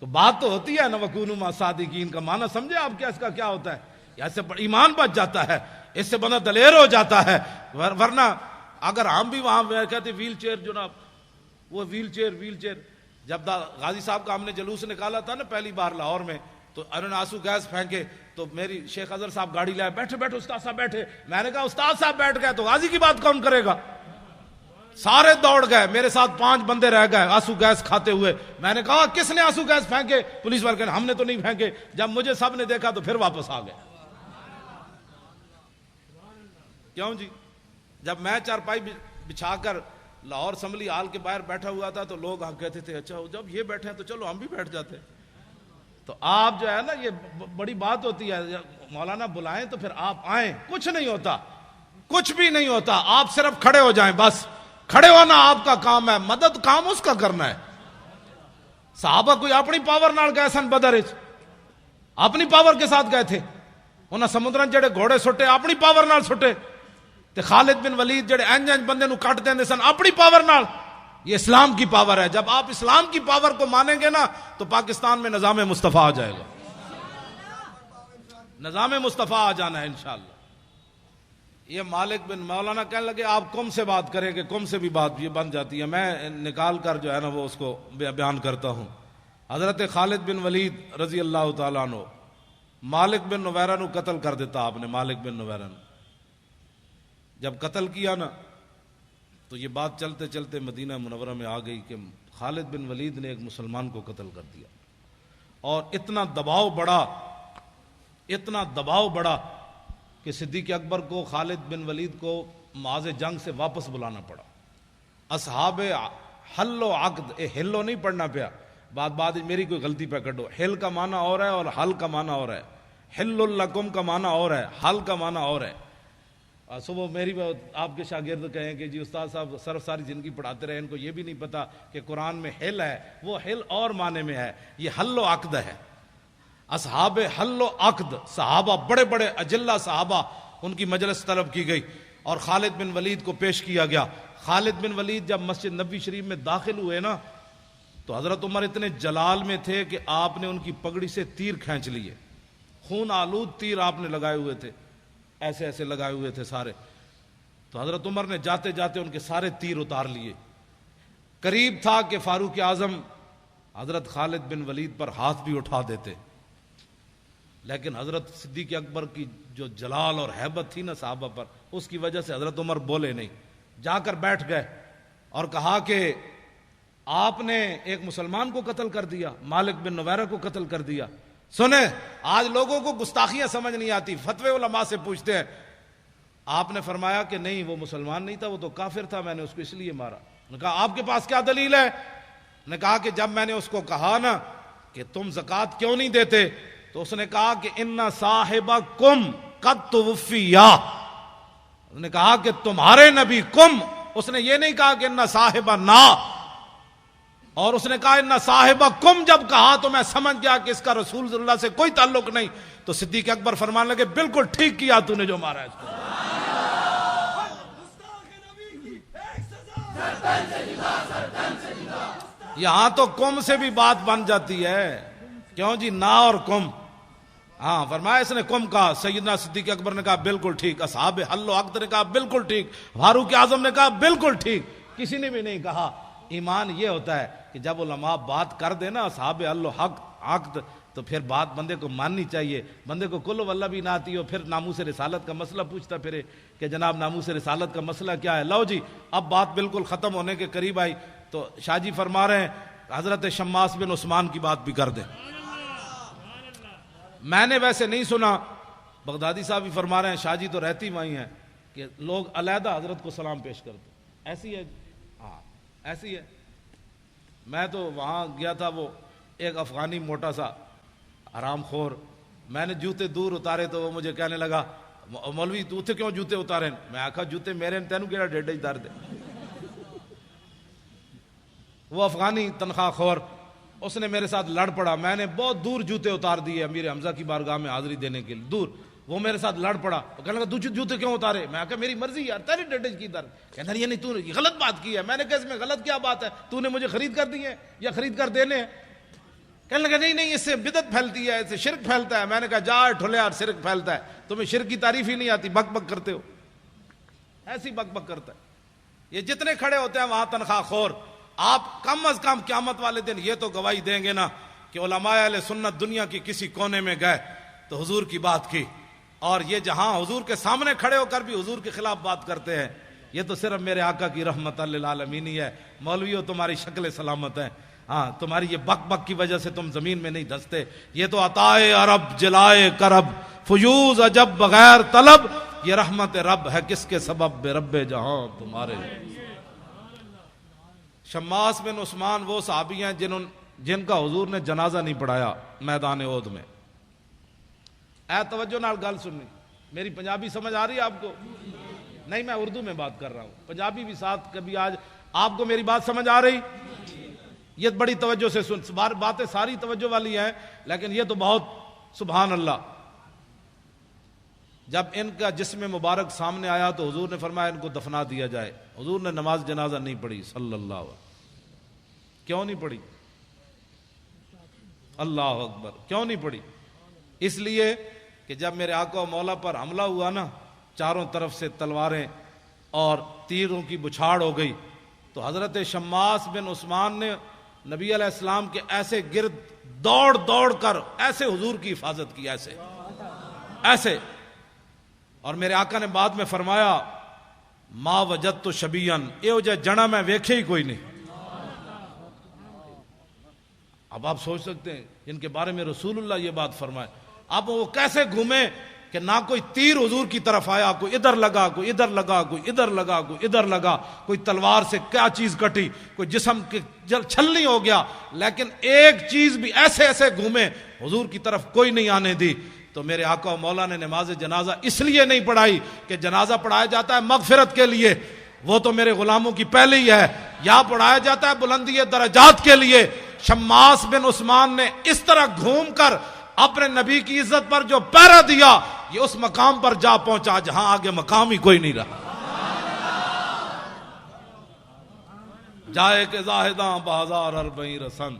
تو بات تو ہوتی ہے نا وکونوا مع الصادقین کا معنی سمجھے آپ کیا اس کا کیا ہوتا ہے؟ اس سے ایمان بچ جاتا ہے، اس سے بندہ دلیر ہو جاتا ہے. ورنہ اگر ہم بھی وہاں کہتے ویل چیئر جناب، وہ ویل چیئر جب غازی صاحب کا ہم نے جلوس نکالا تھا نا پہلی بار لاہور میں، تو انہوں نے آنسو گیس پھینکے تو میری شیخ اظہر صاحب گاڑی لائے، بیٹھے استاد صاحب بیٹھے. میں نے کہا استاد صاحب بیٹھ گئے تو غازی کی بات کون کرے گا؟ سارے دوڑ گئے، میرے ساتھ 5 بندے رہ گئے آنسو گیس کھاتے ہوئے. میں نے کہا کس نے آنسو گیس پھینکے؟ پولیس والے کہنے ہم نے تو نہیں پھینکے. جب مجھے سب نے دیکھا تو پھر واپس آ گئے. کیوں جی؟ جب میں چارپائی بچھا کر لاہور اسمبلی ہال کے باہر بیٹھا ہوا تھا تو لوگ کہتے تھے اچھا جب یہ بیٹھے ہیں تو چلو ہم بھی بیٹھ جاتے. تو آپ جو ہے نا یہ بڑی بات ہوتی ہے، مولانا بلائیں تو پھر آپ آئیں. کچھ نہیں ہوتا، کچھ بھی نہیں ہوتا. آپ صرف کھڑے ہو جائیں، بس کھڑے ہونا آپ کا کام ہے، مدد کام اس کا کرنا ہے. صحابہ کوئی اپنی پاور نال گئے سن بدر وچ، اپنی پاور کے ساتھ گئے تھے. انہاں سمندرن جڑے گھوڑے سٹے اپنی پاور نال سٹے. تے خالد بن ولید جڑے انج بندے نو کٹ دیندے سن اپنی پاور نال. یہ اسلام کی پاور ہے. جب آپ اسلام کی پاور کو مانیں گے نا تو پاکستان میں نظام مصطفیٰ آ جائے گا. نظام مصطفیٰ آ جانا ہے انشاءاللہ. یہ مالک بن مولانا کہنے لگے آپ قم سے بات کریں کہ قم سے بھی بات یہ بن جاتی ہے. میں نکال کر جو ہے نا وہ اس کو بیان کرتا ہوں. حضرت خالد بن ولید رضی اللہ تعالیٰ عنہ مالک بن نویرہ نو قتل کر دیتا. آپ نے مالک بن نویرہ نو جب قتل کیا نا تو یہ بات چلتے چلتے مدینہ منورہ میں آ گئی کہ خالد بن ولید نے ایک مسلمان کو قتل کر دیا. اور اتنا دباؤ بڑا کہ صدیق اکبر کو خالد بن ولید کو معاذ جنگ سے واپس بلانا پڑا. اصحاب حل و عقد، ہلو نہیں پڑھنا پیا، بات میری کوئی غلطی پہ کٹو. ہل کا معنی اور ہے اور حل کا معنی اور ہے. حل لکم کا معنی اور ہے، حل کا معنی اور ہے. صبح میری آپ کے شاگرد کہیں کہ جی استاد صاحب صرف ساری زندگی پڑھاتے رہے، ان کو یہ بھی نہیں پتا کہ قرآن میں حل ہے. وہ حل اور معنی میں ہے، یہ حل و عقد ہے. اصحاب حل و عقد، صحابہ بڑے بڑے اجلہ صحابہ، ان کی مجلس طلب کی گئی اور خالد بن ولید کو پیش کیا گیا. خالد بن ولید جب مسجد نبوی شریف میں داخل ہوئے نا تو حضرت عمر اتنے جلال میں تھے کہ آپ نے ان کی پگڑی سے تیر کھینچ لیے. خون آلود تیر آپ نے لگائے ہوئے تھے، ایسے ایسے لگائے ہوئے تھے سارے. تو حضرت عمر نے جاتے جاتے ان کے سارے تیر اتار لیے. قریب تھا کہ فاروق اعظم حضرت خالد بن ولید پر ہاتھ بھی اٹھا دیتے، لیکن حضرت صدیق اکبر کی جو جلال اور ہیبت تھی نا صحابہ پر، اس کی وجہ سے حضرت عمر بولے نہیں. جا کر بیٹھ گئے اور کہا کہ آپ نے ایک مسلمان کو قتل کر دیا، مالک بن نویرہ کو قتل کر دیا. سنیں، آج لوگوں کو گستاخیاں سمجھ نہیں آتی، فتوے علماء سے پوچھتے ہیں. آپ نے فرمایا کہ نہیں، وہ مسلمان نہیں تھا، وہ تو کافر تھا، میں نے اس کو اس لیے مارا. نے کہا آپ کے پاس کیا دلیل ہے؟ نے کہا کہ جب میں نے اس کو کہا نا کہ تم زکوٰۃ کیوں نہیں دیتے تو اس نے کہا کہ ان صاحبکم قد توفیا. اس نے کہا کہ تمہارے نبی کم، اس نے یہ نہیں کہا کہ ان صاحبنا. اور اس نے کہا ان صاحبکم جب کہا تو میں سمجھ گیا کہ اس کا رسول صلی اللہ سے کوئی تعلق نہیں. تو صدیق اکبر فرمانے لگے بالکل ٹھیک کیا تو نے جو مارا اس کو. یہاں تو کم سے بھی بات بن جاتی ہے، کیوں جی نا اور کم. ہاں فرمایا اس نے کم کہا. سیدنا صدیق اکبر نے کہا بالکل ٹھیک، اصحاب حل و عقد نے کہا بالکل ٹھیک، فاروق اعظم نے کہا بالکل ٹھیک، کسی نے بھی نہیں کہا. ایمان یہ ہوتا ہے کہ جب علماء بات کر دے نا اصحاب حل و عقد تو پھر بات بندے کو ماننی چاہیے. بندے کو کل واللہ بھی نہ آتی ہو پھر ناموس رسالت کا مسئلہ پوچھتا پھرے کہ جناب ناموس رسالت کا مسئلہ کیا ہے. لو جی اب بات بالکل ختم ہونے کے قریب آئی تو شاہ جی فرما رہے ہیں حضرت شماس بن عثمان کی بات بھی کر دیں. میں نے ویسے نہیں سنا، بغدادی صاحب بھی فرما رہے ہیں، شاہ جی تو رہتی وہیں ہیں، کہ لوگ علیحدہ حضرت کو سلام پیش کرتے. ایسی ہے؟ ہاں ایسی ہے. میں تو وہاں گیا تھا، وہ ایک افغانی موٹا سا حرام خور، میں نے جوتے دور اتارے تو وہ مجھے کہنے لگا مولوی تو اتنے کیوں جوتے اتارے؟ میں آکھا جوتے میرے تینوں کیڑا ڈیڈے اتار دے. وہ افغانی تنخواہ خور اس نے میرے ساتھ لڑ پڑا. میں نے بہت دور جوتے اتار دیے امیر حمزہ کی بارگاہ میں حاضری دینے کے لیے دور. وہ میرے ساتھ لڑ پڑا، کہنے لگا جوتے کیوں اتارے؟ میں کہا میری مرضی یار، تیری ڈیڈیج کی در. کہنا یہ نہیں تو نے غلط بات کی ہے. میں نے کہا اس میں غلط کیا بات ہے؟ تو نے مجھے خرید کر دی ہے یا خرید کر دینے ہیں؟ کہنے لگا نہیں اس سے بدعت پھیلتی ہے، اس سے شرک پھیلتا ہے. میں نے کہا جا ٹھولے یار، شرک پھیلتا ہے، تمہیں شرک کی تعریف ہی نہیں آتی، بک بک کرتے ہو. ایسی بک بک کرتا ہے. یہ جتنے کھڑے ہوتے ہیں وہاں تنخواہ خور، آپ کم از کم قیامت والے دن یہ تو گواہی دیں گے نا کہ علماء اہل سنت دنیا کی کسی کونے میں گئے تو حضور کی بات کی، اور یہ جہاں حضور کے سامنے کھڑے ہو کر بھی حضور کے خلاف بات کرتے ہیں. یہ تو صرف میرے آقا کی رحمت للعالمین ہی ہے. مولویوں تمہاری شکل سلامت ہے. ہاں تمہاری یہ بک بک کی وجہ سے تم زمین میں نہیں دھستے. یہ تو عطائے عرب جلائے کرب فیوز عجب بغیر طلب، یہ رحمت رب ہے کس کے سبب بے رب جہاں تمہارے. شماس بن عثمان وہ صحابی ہیں جن کا حضور نے جنازہ نہیں پڑھایا میدان احد میں. اے توجہ نال گل سننی. میری پنجابی سمجھ آ رہی ہے آپ کو؟ نہیں میں اردو میں بات کر رہا ہوں، پنجابی بھی ساتھ کبھی. آج آپ کو میری بات سمجھ آ رہی؟ یہ بڑی توجہ سے سن. باتیں ساری توجہ والی ہیں لیکن یہ تو بہت سبحان اللہ. جب ان کا جسم مبارک سامنے آیا تو حضور نے فرمایا ان کو دفنا دیا جائے. حضور نے نماز جنازہ نہیں پڑھی صلی اللہ علیہ وسلم. کیوں نہیں پڑھی؟ اللہ اکبر. کیوں نہیں پڑھی؟ اس لیے کہ جب میرے آقا و مولا پر حملہ ہوا نا، چاروں طرف سے تلواریں اور تیروں کی بچھاڑ ہو گئی، تو حضرت شماس بن عثمان نے نبی علیہ السلام کے ایسے گرد دوڑ دوڑ کر ایسے حضور کی حفاظت کی، ایسے. اور میرے آقا نے بعد میں فرمایا ما وجدت شبیان، یہ جو جنا میں ویکھے ہی کوئی نہیں. اب آپ سوچ سکتے ہیں ان کے بارے میں رسول اللہ یہ بات فرمائے. اب وہ کیسے گھومے کہ نہ کوئی تیر حضور کی طرف آیا، کوئی ادھر لگا، کوئی ادھر لگا، کوئی ادھر لگا، کوئی ادھر لگا، کوئی تلوار سے کیا چیز کٹی، کوئی جسم کے چھلنی ہو گیا، لیکن ایک چیز بھی ایسے ایسے گھومے حضور کی طرف کوئی نہیں آنے دی تو میرے آقا و مولا نے نماز جنازہ اس لیے نہیں پڑھائی کہ جنازہ پڑھایا جاتا ہے مغفرت کے لیے، وہ تو میرے غلاموں کی پہلے ہی ہے، یہاں پڑھایا جاتا ہے بلندی درجات کے لیے۔ شماس بن عثمان نے اس طرح گھوم کر اپنے نبی کی عزت پر جو پہرا دیا، یہ اس مقام پر جا پہنچا جہاں آگے مقام ہی کوئی نہیں رہا۔ جائے کہ زاہداں بازار اربعیں رسن،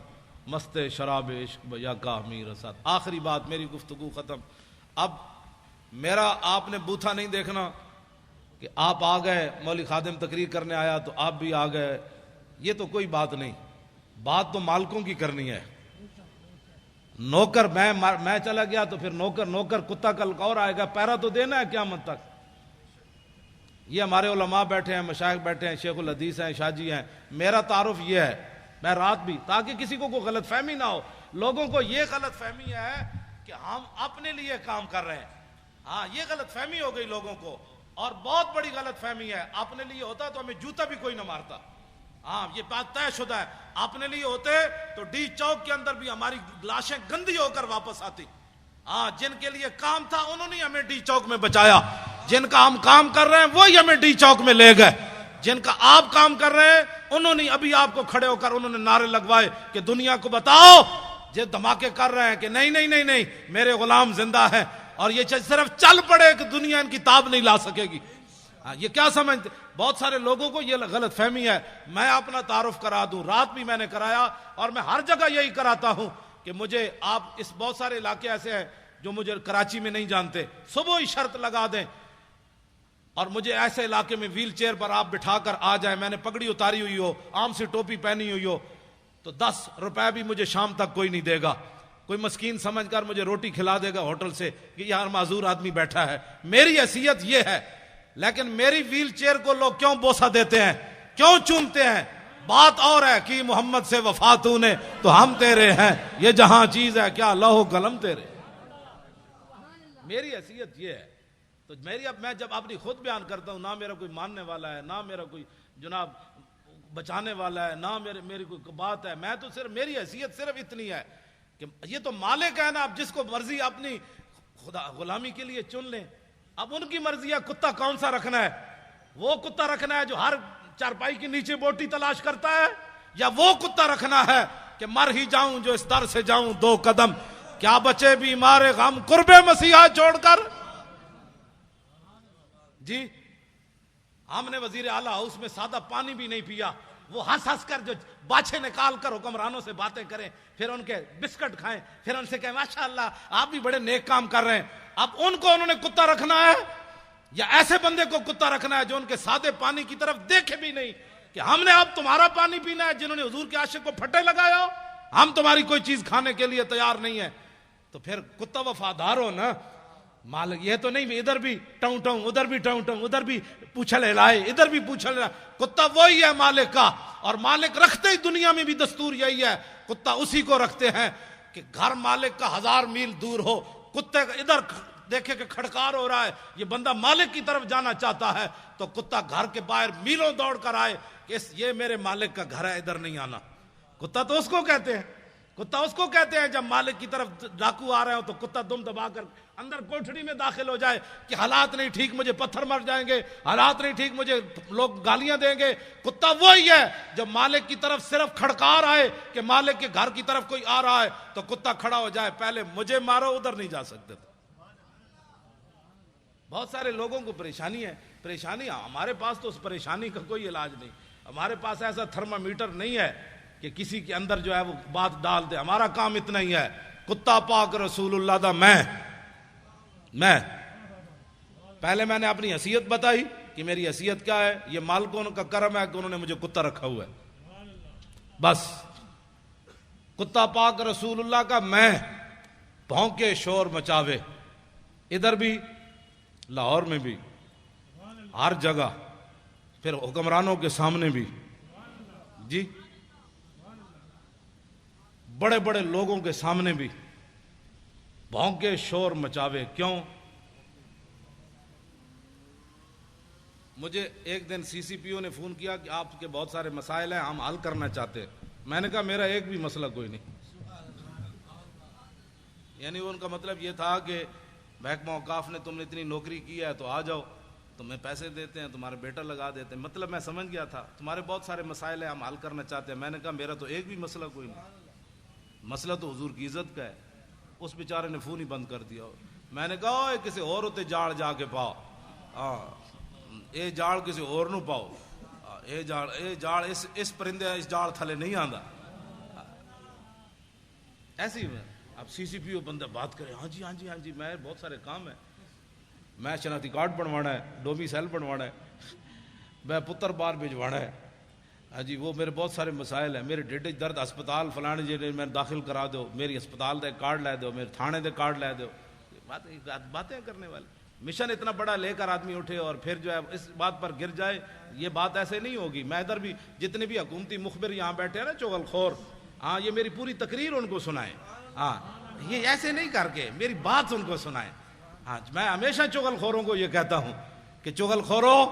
مست شراب عشق بیا کا امیر رسد۔ آخری بات، میری گفتگو ختم۔ اب میرا آپ نے بوتھا نہیں دیکھنا کہ آپ آ گئے، مولوی خادم تقریر کرنے آیا تو آپ بھی آ گئے، یہ تو کوئی بات نہیں، بات تو مالکوں کی کرنی ہے۔ نوکر میں چلا گیا تو پھر نوکر کتا کل اور آئے گا، پیرا تو دینا ہے قیامت تک۔ یہ ہمارے علماء بیٹھے ہیں، مشائخ بیٹھے ہیں، شیخ الحدیث ہیں، شاہ جی ہیں، میرا تعارف یہ ہے، میں رات بھی، تاکہ کسی کو کوئی غلط فہمی نہ ہو۔ لوگوں کو یہ غلط فہمی ہے کہ ہم اپنے لیے کام کر رہے ہیں، ہاں یہ غلط فہمی ہو گئی لوگوں کو، اور بہت بڑی غلط فہمی ہے۔ اپنے لیے ہوتا تو ہمیں جوتا بھی کوئی نہ مارتا، ہاں یہ بات طے شدہ ہے۔ اپنے لیے ہوتے تو ڈی چوک کے اندر بھی ہماری لاشیں گندی ہو کر واپس آتی۔ ہاں جن کے لیے کام تھا انہوں نے ہمیں ڈی چوک میں بچایا، جن کا ہم کام کر رہے ہیں وہی ہمیں ڈی چوک میں لے گئے، جن کا آپ کام کر رہے ہیں انہوں نے ابھی آپ کو کھڑے ہو کر انہوں نے نعرے لگوائے کہ دنیا کو بتاؤ، جو دھماکے کر رہے ہیں کہ نہیں نہیں نہیں نہیں میرے غلام زندہ ہیں، اور یہ صرف چل پڑے کہ دنیا ان کی تاب نہیں لا سکے گی۔ یہ کیا سمجھتے؟ بہت سارے لوگوں کو یہ غلط فہمی ہے۔ میں اپنا تعارف کرا دوں، رات بھی میں نے کرایا اور میں ہر جگہ یہی کراتا ہوں کہ مجھے آپ اس بہت سارے علاقے ایسے ہیں جو مجھے کراچی میں نہیں جانتے، صبح ہی شرط لگا دیں اور مجھے ایسے علاقے میں ویل چیئر پر آپ بٹھا کر آ جائیں، میں نے پگڑی اتاری ہوئی ہو، عام سی ٹوپی پہنی ہوئی ہو، تو 10 روپے بھی مجھے شام تک کوئی نہیں دے گا، کوئی مسکین سمجھ کر مجھے روٹی کھلا دے گا ہوٹل سے کہ یار معذور آدمی بیٹھا ہے، میری حیثیت یہ ہے۔ لیکن میری ویل چیئر کو لوگ کیوں بوسہ دیتے ہیں، کیوں چومتے ہیں؟ بات اور ہے کہ محمد سے وفا تو نے تو ہم تیرے ہیں، یہ جہاں چیز ہے کیا لوح و قلم تیرے۔ میری حیثیت یہ ہے، تو میں جب اپنی خود بیان کرتا ہوں، نہ میرا کوئی ماننے والا ہے، نہ میرا کوئی جناب بچانے والا ہے، نہ میری کوئی بات ہے، میں تو صرف میری حیثیت صرف اتنی ہے کہ یہ تو مالک ہے نا، اب جس کو مرضی اپنی خدا غلامی کے لیے چن لیں، اب ان کی مرضی ہے کتا کون سا رکھنا ہے۔ وہ کتا رکھنا ہے جو ہر چارپائی کے نیچے بوٹی تلاش کرتا ہے، یا وہ کتا رکھنا ہے کہ مر ہی جاؤں جو اس در سے جاؤں 2 قدم، کیا بچے بیمار غم قرب مسیحا چھوڑ کر۔ جی ہم نے وزیر اعلیٰ ہاؤس میں سادہ پانی بھی نہیں پیا، وہ ہنس ہنس کر جو باچھے نکال کر حکمرانوں سے باتیں کریں، پھر ان کے بسکٹ کھائیں، پھر ان سے کہیں ماشاءاللہ آپ بھی بڑے نیک کام کر رہے ہیں۔ اب ان کو انہوں نے کتا رکھنا ہے یا ایسے بندے کو کتا رکھنا ہے جو ان کے سادے پانی کی طرف دیکھے بھی نہیں کہ ہم نے اب تمہارا پانی پینا ہے، جنہوں نے حضور کے عاشق کو پھٹے لگایا، ہم تمہاری کوئی چیز کھانے کے لیے تیار نہیں ہے۔ تو پھر کتا وفادار ہو نا، مالک یہ تو نہیں ادھر بھی ٹاؤں ٹاؤں ادھر بھی ٹاؤں ٹاؤں ادھر بھی پوچھل ہلائے ادھر بھی پوچھل ہلائے، کتا وہی ہے مالک کا، اور مالک رکھتے ہی دنیا میں بھی دستور یہی ہے، کتا اسی کو رکھتے ہیں کہ گھر مالک کا 1000 میل دور ہو، کتے کا ادھر دیکھے کہ کھڑکار ہو رہا ہے، یہ بندہ مالک کی طرف جانا چاہتا ہے، تو کتا گھر کے باہر میلوں دوڑ کر آئے کہ یہ میرے مالک کا گھر ہے، ادھر نہیں آنا۔ کتا تو اس کو کہتے ہیں، کتا اس کو کہتے ہیں جب مالک کی طرف ڈاکو آ رہے ہو تو کتا دم دبا کر اندر کوٹھڑی میں داخل ہو جائے کہ حالات نہیں ٹھیک، مجھے پتھر مر جائیں گے، حالات نہیں ٹھیک، مجھے لوگ گالیاں دیں گے۔ کتا وہی ہے جب مالک کی طرف صرف کھڑکار آئے کہ مالک کے گھر کی طرف کوئی آ رہا ہے تو کتا کھڑا ہو جائے، پہلے مجھے مارو، ادھر نہیں جا سکتے تھے۔ بہت سارے لوگوں کو پریشانی ہے، پریشانی ہمارے پاس تو اس پریشانی کا کوئی علاج نہیں، ہمارے پاس ایسا تھرمامیٹر نہیں ہے کہ کسی کے اندر جو ہے وہ بات ڈال دے، ہمارا کام اتنا ہی ہے، کتا پاک رسول اللہ دا میں پہلے میں نے اپنی حیثیت بتائی کہ میری حیثیت کیا ہے، یہ مالکوں کا کرم ہے کہ انہوں نے مجھے کتا رکھا ہوا ہے، بس کتا پاک رسول اللہ کا میں، بھونکے شور مچاوے، ادھر بھی لاہور میں بھی ہر جگہ، پھر حکمرانوں کے سامنے بھی، جی بڑے بڑے لوگوں کے سامنے بھی بھونکے شور مچاوے۔ کیوں؟ مجھے ایک دن سی سی پی او نے فون کیا کہ آپ کے بہت سارے مسائل ہیں، ہم حل کرنا چاہتے ہیں۔ میں نے کہا میرا ایک بھی مسئلہ کوئی نہیں، یعنی ان کا مطلب یہ تھا کہ محکمہ اوقاف نے تم نے اتنی نوکری کی ہے تو آ جاؤ، تمہیں پیسے دیتے ہیں، تمہارے بیٹا لگا دیتے ہیں. مطلب میں سمجھ گیا تھا تمہارے بہت سارے مسائل ہیں، ہم حل کرنا چاہتے ہیں. میں نے کہا میرا تو ایک بھی مسئلہ کوئی نہیں، مسئلہ تو حضور کی عزت کا ہے. اس بیچارے نے فون ہی بند کر دیا. میں نے کہا اوے کسی اور ہوتے جاڑ جا کے پاؤ، ہاں اے جاڑ کسی اور نو پاؤ، اے جاڑ اس پرندے اس جاڑ تھلے نہیں آندا. ایسی میں اب سی سی پی او بندہ بات کرے، ہاں جی ہاں جی ہاں جی میں بہت سارے کام ہیں، میں شناختی کارڈ بنوانا ہے، ڈومیسائل بنوانا ہے، میں پتر بار بھجوانا ہے، ہاں جی وہ میرے بہت سارے مسائل ہیں، میرے ڈیڈے درد ہسپتال فلانے جی میں داخل کرا دو، میری ہسپتال دے کارڈ لے دو، میرے تھانے دے کارڈ لے دو. باتیں کرنے والے مشن اتنا بڑا لے کر آدمی اٹھے اور پھر جو ہے اس بات پر گر جائے، یہ بات ایسے نہیں ہوگی. میں ادھر بھی جتنے بھی حکومتی مخبر یہاں بیٹھے ہیں نا چغل خور، ہاں یہ میری پوری تقریر ان کو سنائیں، ہاں یہ ایسے نہیں کر کے میری بات ان کو سنائیں. ہاں میں ہمیشہ چغل خوروں کو یہ کہتا ہوں کہ چغل خوروں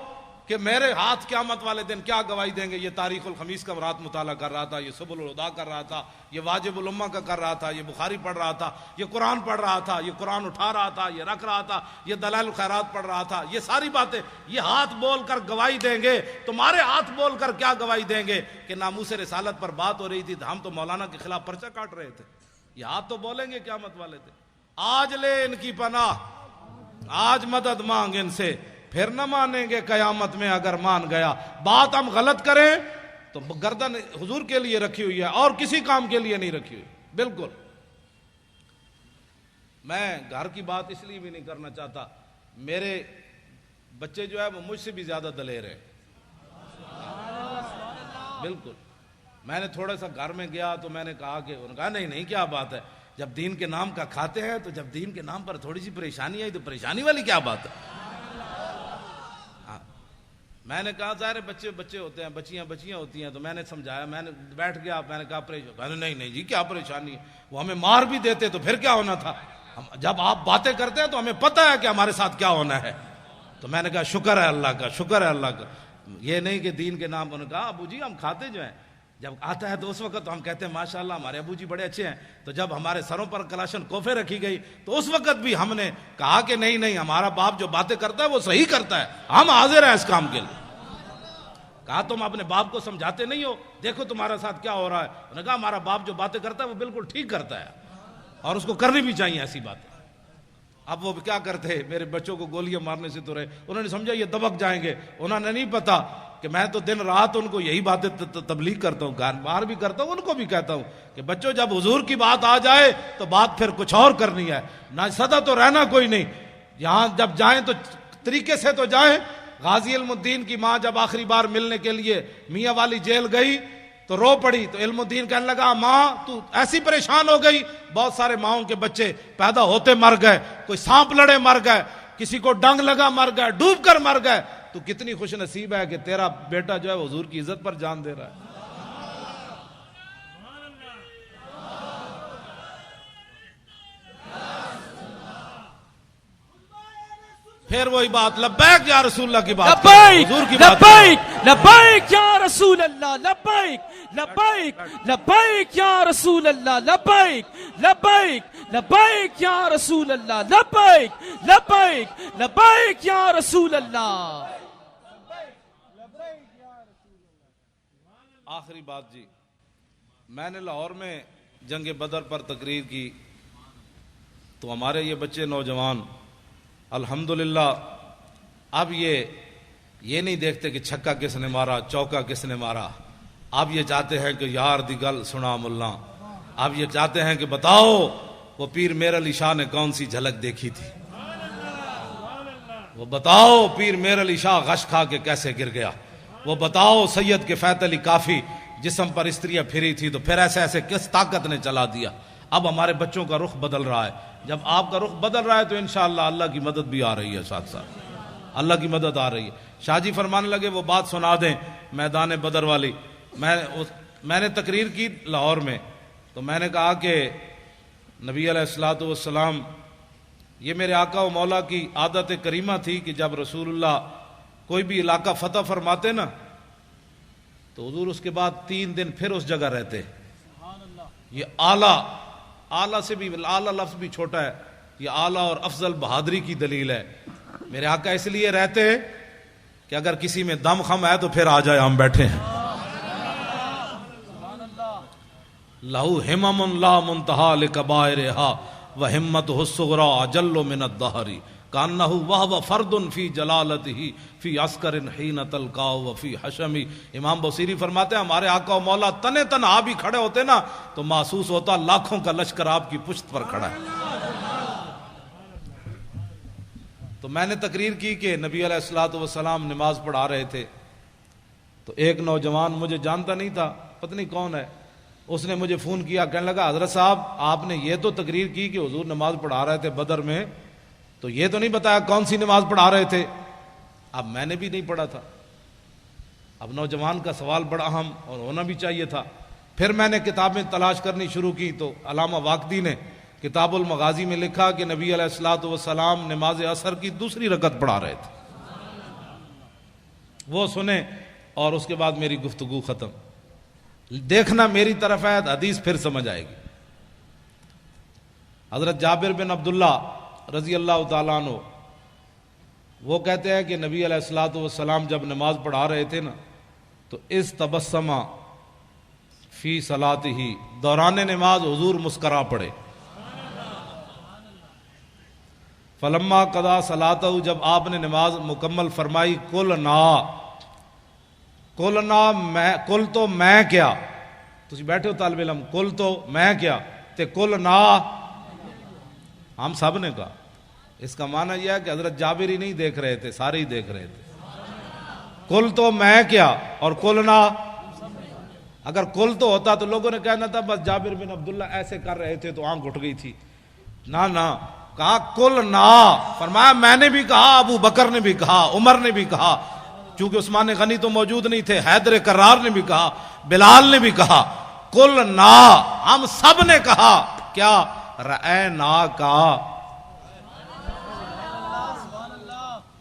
کہ میرے ہاتھ قیامت والے دن کیا گواہی دیں گے. یہ تاریخ الخمیس کا رات مطالعہ کر رہا تھا، یہ سبل الہدا کر رہا تھا، یہ واجب الامہ کا کر رہا تھا، یہ بخاری پڑھ رہا تھا، یہ قرآن پڑھ رہا تھا، یہ قرآن اٹھا رہا تھا، یہ رکھ رہا تھا، یہ دلائل الخیرات پڑھ رہا تھا. یہ ساری باتیں یہ ہاتھ بول کر گواہی دیں گے. تمہارے ہاتھ بول کر کیا گواہی دیں گے کہ ناموس رسالت پر بات ہو رہی تھی ہم تو مولانا کے خلاف پرچہ کاٹ رہے تھے. یہ ہاتھ تو بولیں گے قیامت والے تھے. آج لے ان کی پناہ، آج مدد مانگ ان سے، پھر نہ مانیں گے قیامت میں اگر مان گیا. بات ہم غلط کریں تو گردن حضور کے لیے رکھی ہوئی ہے اور کسی کام کے لیے نہیں رکھی ہوئی. بالکل میں گھر کی بات اس لیے بھی نہیں کرنا چاہتا، میرے بچے جو ہے وہ مجھ سے بھی زیادہ دلیر ہیں. بالکل میں نے تھوڑا سا گھر میں گیا تو میں نے کہا کہ انہوں نے کہا نہیں کیا بات ہے، جب دین کے نام کا کھاتے ہیں تو جب دین کے نام پر تھوڑی سی پریشانی آئی تو پریشانی والی کیا بات ہے. میں نے کہا ظاہر بچے ہوتے ہیں، بچیاں ہوتی ہیں، تو میں نے سمجھایا، میں نے بیٹھ گیا، میں نے کہا پریشانی نہیں جی کیا پریشانی ہے، وہ ہمیں مار بھی دیتے تو پھر کیا ہونا تھا. جب آپ باتیں کرتے ہیں تو ہمیں پتہ ہے کہ ہمارے ساتھ کیا ہونا ہے. تو میں نے کہا شکر ہے اللہ کا، شکر ہے اللہ کا. یہ نہیں کہ دین کے نام. انہوں نے کہا ابو جی ہم کھاتے جو ہیں جب آتا ہے تو اس وقت ہم کہتے ہیں ماشاءاللہ ہمارے ابو جی بڑے اچھے ہیں. تو جب ہمارے سروں پر کلاشن کوفے رکھی گئی تو اس وقت بھی ہم نے کہا کہ نہیں ہمارا باپ جو باتیں کرتا ہے وہ صحیح کرتا ہے، ہم حاضر ہیں اس کام کے لیے. کہا تم اپنے باپ کو سمجھاتے نہیں ہو، دیکھو تمہارے ساتھ کیا ہو رہا ہے. انہوں نے کہا ہمارا باپ جو باتیں کرتا ہے وہ بالکل ٹھیک کرتا ہے اور اس کو کرنی بھی چاہیے ایسی باتیں. اب وہ کیا کرتے، میرے بچوں کو گولیاں مارنے سے تو رہے، انہوں نے سمجھا یہ دبک جائیں گے. انہوں نے نہیں پتا کہ میں تو دن رات ان کو یہی باتیں تبلیغ کرتا ہوں، گھر باہر بھی کرتا ہوں، ان کو بھی کہتا ہوں کہ بچوں جب حضور کی بات آ جائے تو بات پھر کچھ اور کرنی ہے، نہ سدا تو رہنا کوئی نہیں. یہاں جب جائیں تو طریقے سے تو جائیں. غازی علم الدین کی ماں جب آخری بار ملنے کے لیے میاں والی جیل گئی تو رو پڑی. تو علم الدین کہنے لگا ماں تو ایسی پریشان ہو گئی، بہت سارے ماؤں کے بچے پیدا ہوتے مر گئے، کوئی سانپ لڑے مر گئے، کسی کو ڈنگ لگا مر گئے، ڈوب کر مر گئے. تو کتنی خوش نصیب ہے کہ تیرا بیٹا جو ہے حضور کی عزت پر جان دے رہا ہے. پھر وہی بات لبیک یا رسول اللہ کی بات، حضور کی بات، لبیک یا رسول اللہ، لبیک یا رسول اللہ، لبیک یا رسول اللہ، لبیک یا رسول اللہ. آخری بات جی، میں نے لاہور میں جنگ بدر پر تقریر کی تو ہمارے یہ بچے نوجوان الحمدللہ اب یہ نہیں دیکھتے کہ چھکا کس نے مارا، چوکا کس نے مارا. اب یہ چاہتے ہیں کہ یار دی گل سنا ملا. اب یہ چاہتے ہیں کہ بتاؤ وہ پیر میر علی شاہ نے کون سی جھلک دیکھی تھی، وہ بتاؤ پیر میر علی شاہ غش کھا کے کیسے گر گیا، وہ بتاؤ سید کے فیت علی کافی جسم پر استریاں پھری تھی تو پھر ایسے کس طاقت نے چلا دیا. اب ہمارے بچوں کا رخ بدل رہا ہے. جب آپ کا رخ بدل رہا ہے تو انشاءاللہ اللہ کی مدد بھی آ رہی ہے، ساتھ اللہ کی مدد آ رہی ہے. شاہ جی فرمانے لگے وہ بات سنا دیں میدان بدر والی. میں نے تقریر کی لاہور میں تو میں نے کہا کہ نبی علیہ الصلوۃ والسلام، یہ میرے آقا و مولا کی عادت کریمہ تھی کہ جب رسول اللہ کوئی بھی علاقہ فتح فرماتے نا تو حضور اس کے بعد 3 دن پھر اس جگہ رہتے. یہ اعلیٰ اعلیٰ سے بھی، اعلیٰ لفظ بھی چھوٹا ہے، یہ اعلیٰ اور افضل بہادری کی دلیل ہے۔ میرے آقا اس لیے رہتے کہ اگر کسی میں دم خم ہے تو پھر آ جائے، ہم بیٹھے ہیں۔ لہو ہمم لا منتہا لکبائرہا وہمتہ الصغریٰ اجل من الدہر کانہ وہو فرد فی جلالتہ فی عسکر حین تلقاہ وفی حشم۔ امام بصیری فرماتے ہیں ہمارے آقا و مولا تنے تنہا بھی کھڑے ہوتے نا تو محسوس ہوتا لاکھوں کا لشکر آپ کی پشت پر کھڑا ہے۔ تو میں نے تقریر کی کہ نبی علیہ الصلوۃ والسلام نماز پڑھا رہے تھے، تو ایک نوجوان مجھے جانتا نہیں تھا، پتہ نہیں کون ہے، اس نے مجھے فون کیا، کہنے لگا حضرت صاحب آپ نے یہ تو تقریر کی کہ حضور نماز پڑھا رہے تھے بدر میں، تو یہ تو نہیں بتایا کون سی نماز پڑھا رہے تھے۔ اب میں نے بھی نہیں پڑھا تھا، اب نوجوان کا سوال بڑا اہم اور ہونا بھی چاہیے تھا۔ پھر میں نے کتابیں تلاش کرنی شروع کی تو علامہ واقدی نے کتاب المغازی میں لکھا کہ نبی علیہ الصلوۃ والسلام نماز عصر کی دوسری رکعت پڑھا رہے تھے۔ وہ سنیں اور اس کے بعد میری گفتگو ختم۔ دیکھنا میری طرف ہے، حدیث پھر سمجھ آئے گی۔ حضرت جابر بن عبداللہ رضی اللہ تعالیٰ عنہ وہ کہتے ہیں کہ نبی علیہ الصلوۃ والسلام جب نماز پڑھا رہے تھے نا تو اس تبسمہ فی صلاتہ، دوران نماز حضور مسکرا پڑے۔ فلما قضا صلاتہ، جب آپ نے نماز مکمل فرمائی، قلنا میں، قل تو میں کیا، تسی بیٹھے ہو طالب علم، قل تو میں کیا تے قلنا ہم سب نے کہا۔ اس کا معنی یہ ہے کہ حضرت جابر ہی نہیں دیکھ رہے تھے، سارے ہی دیکھ رہے تھے۔ قل تو میں کیا اور قلنا، اگر قل تو ہوتا تو لوگوں نے کہنا تھا بس جابر بن عبداللہ ایسے کر رہے تھے تو آنکھ اٹھ گئی تھی، نہ کہا قلنا، فرمایا میں نے بھی کہا، ابو بکر نے بھی کہا، عمر نے بھی کہا، چونکہ عثمان غنی تو موجود نہیں تھے، حیدر کرار نے بھی کہا، بلال نے بھی کہا، قلنا ہم سب نے کہا۔ کیا؟ رأینا کا۔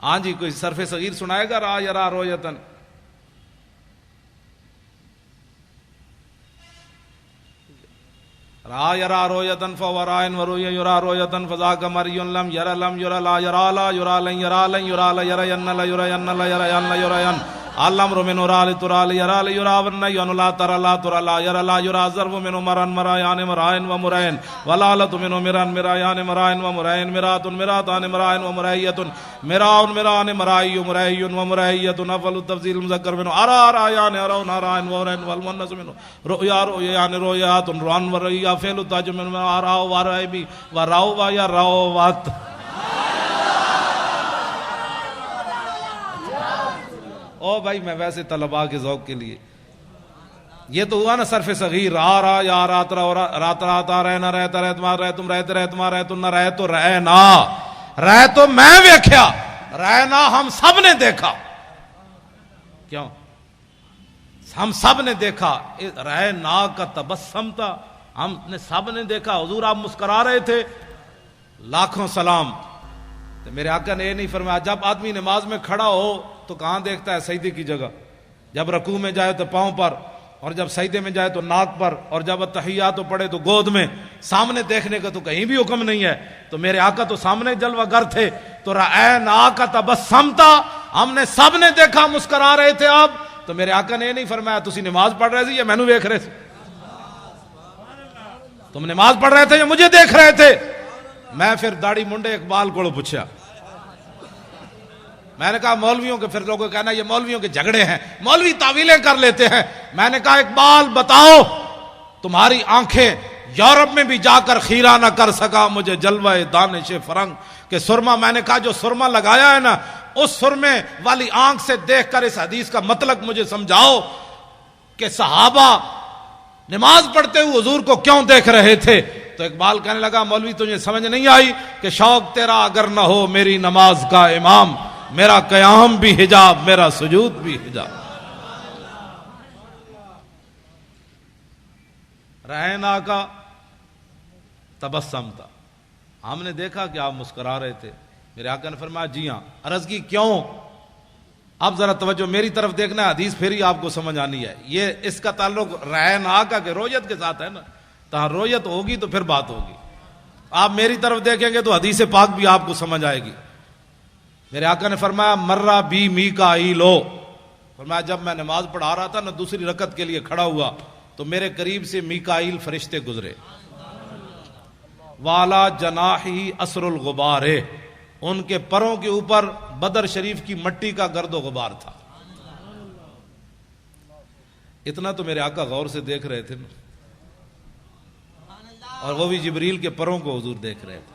ہاں جی، کوئی صرف صغیر سنائے گا؟ را یرا رویتن، را یرا رویتن فورائن وروی یرا رویتن فذاک مری لم یرا لم یرا لا یرا لا یرا لن یرا لن یرا لا یرا ین لا یرا ین لا یرا ین لا یرا ین علم من را لترا یرا لا یرا ون ین لا ترا لا ترا لا یرا لا یرا ضرب من مران مرایان مرائن و مرائن ولالت من مران مرایان مرائن و مرائن مرات مراتان مرائن و مرائیت مراون مران مرائی مرائی و مرائیت افضل التفضیل مذکر من ارا رایان ارون ارائن و رائن والمنس من رؤیا رؤیان رؤیات روان و رؤیا فعل تاج من اراو و رائبی و راو و یا راو وات۔ او بھائی میں ویسے طلباء کے ذوق کے لیے، یہ تو ہوا نا صرف صغیر، را یا رات رات رات رہنا رہتا رہ تمہارا رہ تم رہتے رہ تمہارا رہ تم نہ رہ تو رہنا، رہ تو میں ویکھیا، رہنا ہم سب نے دیکھا۔ کیوں؟ ہم سب نے دیکھا، رہنا کا تبسم تھا، ہم نے سب نے دیکھا، حضور آپ مسکرا رہے تھے، لاکھوں سلام۔ تو میرے آقا نے یہ نہیں فرمایا جب آدمی نماز میں کھڑا ہو تو کہاں دیکھتا ہے؟ سجدے کی جگہ، جب رکوع میں جائے تو پاؤں پر، اور جب سجدے میں جائے تو ناک پر، اور جب تحیات پڑھے تو گود میں، سامنے دیکھنے کا تو کہیں بھی حکم نہیں ہے۔ تو میرے آقا تو سامنے جلوہ گر تھے، تو رأینا کا تبسم تھا، ہم نے سب نے دیکھا، مسکرا رہے تھے آپ۔ تو میرے آقا نے یہ نہیں فرمایا تسی نماز پڑھ رہے تھے یا مینوں دیکھ رہے تھے، تم نماز پڑھ رہے تھے یا مجھے دیکھ رہے تھے۔ میں پھر داڑھی منڈے اقبال کو پوچھا، میں نے کہا مولویوں کے، پھر لوگوں کہنا یہ مولویوں کے جھگڑے ہیں، مولوی تعویلیں کر لیتے ہیں۔ میں نے کہا اقبال بتاؤ، تمہاری آنکھیں یورپ میں بھی جا کر خیرہ نہ کر سکا مجھے جلوہ دانش فرنگ کہ سرما، میں نے کہا جو سرما لگایا ہے نا، اس سرمے والی آنکھ سے دیکھ کر اس حدیث کا مطلب مجھے سمجھاؤ کہ صحابہ نماز پڑھتے ہوئے حضور کو کیوں دیکھ رہے تھے۔ تو اقبال کہنے لگا مولوی تجھے سمجھ نہیں آئی کہ شوق تیرا اگر نہ ہو میری نماز کا امام، میرا قیام بھی حجاب، میرا سجود بھی حجاب۔ رہنا کا تبسم تھا، ہم نے دیکھا کہ آپ مسکرا رہے تھے۔ میرے آقا نے فرمایا جی ہاں۔ عرض کی کیوں؟ اب ذرا توجہ میری طرف دیکھنا، حدیث پھر ہی آپ کو سمجھ آنی ہے۔ یہ اس کا تعلق رہنا کا کہ رویت کے ساتھ ہے نا، تہاں رویت ہوگی تو پھر بات ہوگی. آپ میری طرف دیکھیں گے تو حدیث پاک بھی آپ کو سمجھ آئے گی. میرے آقا نے فرمایا مرہ بی میکائیل، فرمایا جب میں نماز پڑھا رہا تھا نا، دوسری رکعت کے لیے کھڑا ہوا تو میرے قریب سے میکائیل فرشتے گزرے. والا جناحی اسر الغبار، ان کے پروں کے اوپر بدر شریف کی مٹی کا گرد و غبار تھا. اتنا تو میرے آقا غور سے دیکھ رہے تھے نا، اور وہ بھی جبریل کے پروں کو حضور دیکھ رہے تھے.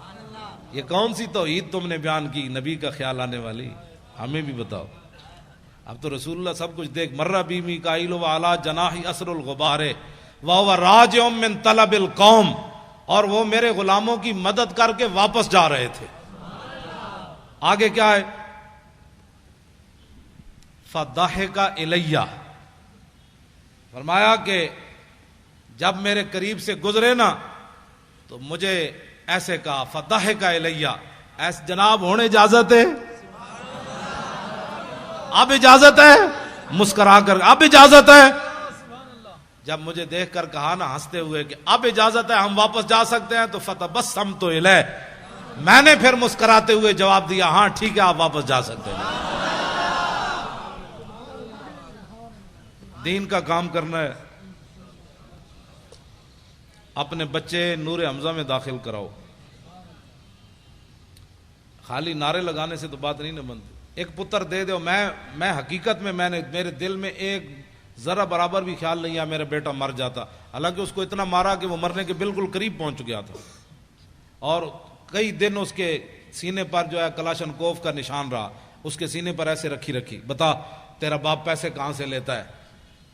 یہ کون سی توحید تم نے بیان کی نبی کا خیال آنے والی؟ ہمیں بھی بتاؤ. اب تو رسول اللہ سب کچھ دیکھ. مرہ بی میکائیل وعلی جناحی اسر الغبار وہو راجع من طلب القوم، اور وہ میرے غلاموں کی مدد کر کے واپس جا رہے تھے. آگے کیا ہے؟ فضحک الی، فرمایا کہ جب میرے قریب سے گزرے نا تو مجھے ایسے کہا فضحک الی، ایسے جناب ہونے اجازت ہے؟ اب اجازت ہے؟ مسکرا کر اب اجازت ہے؟ جب مجھے دیکھ کر کہا نا ہنستے ہوئے کہ اب اجازت ہے، ہم واپس جا سکتے ہیں، تو فتبسمت الیہ، میں نے پھر مسکراتے ہوئے جواب دیا ہاں ٹھیک ہے آپ واپس جا سکتے ہیں. دین کا کام کرنا ہے. اپنے بچے نور حمزہ میں داخل کراؤ. خالی نعرے لگانے سے تو بات نہیں نہ بنتی. ایک پتر دے دو. میں حقیقت میں نے میرے دل میں ایک ذرا برابر بھی خیال نہیں آیا میرا بیٹا مر جاتا، حالانکہ اس کو اتنا مارا کہ وہ مرنے کے بالکل قریب پہنچ گیا تھا، اور کئی دن اس کے سینے پر جو ہے کلاشنکوف کا نشان رہا. اس کے سینے پر ایسے رکھی بتا تیرا باپ پیسے کہاں سے لیتا ہے،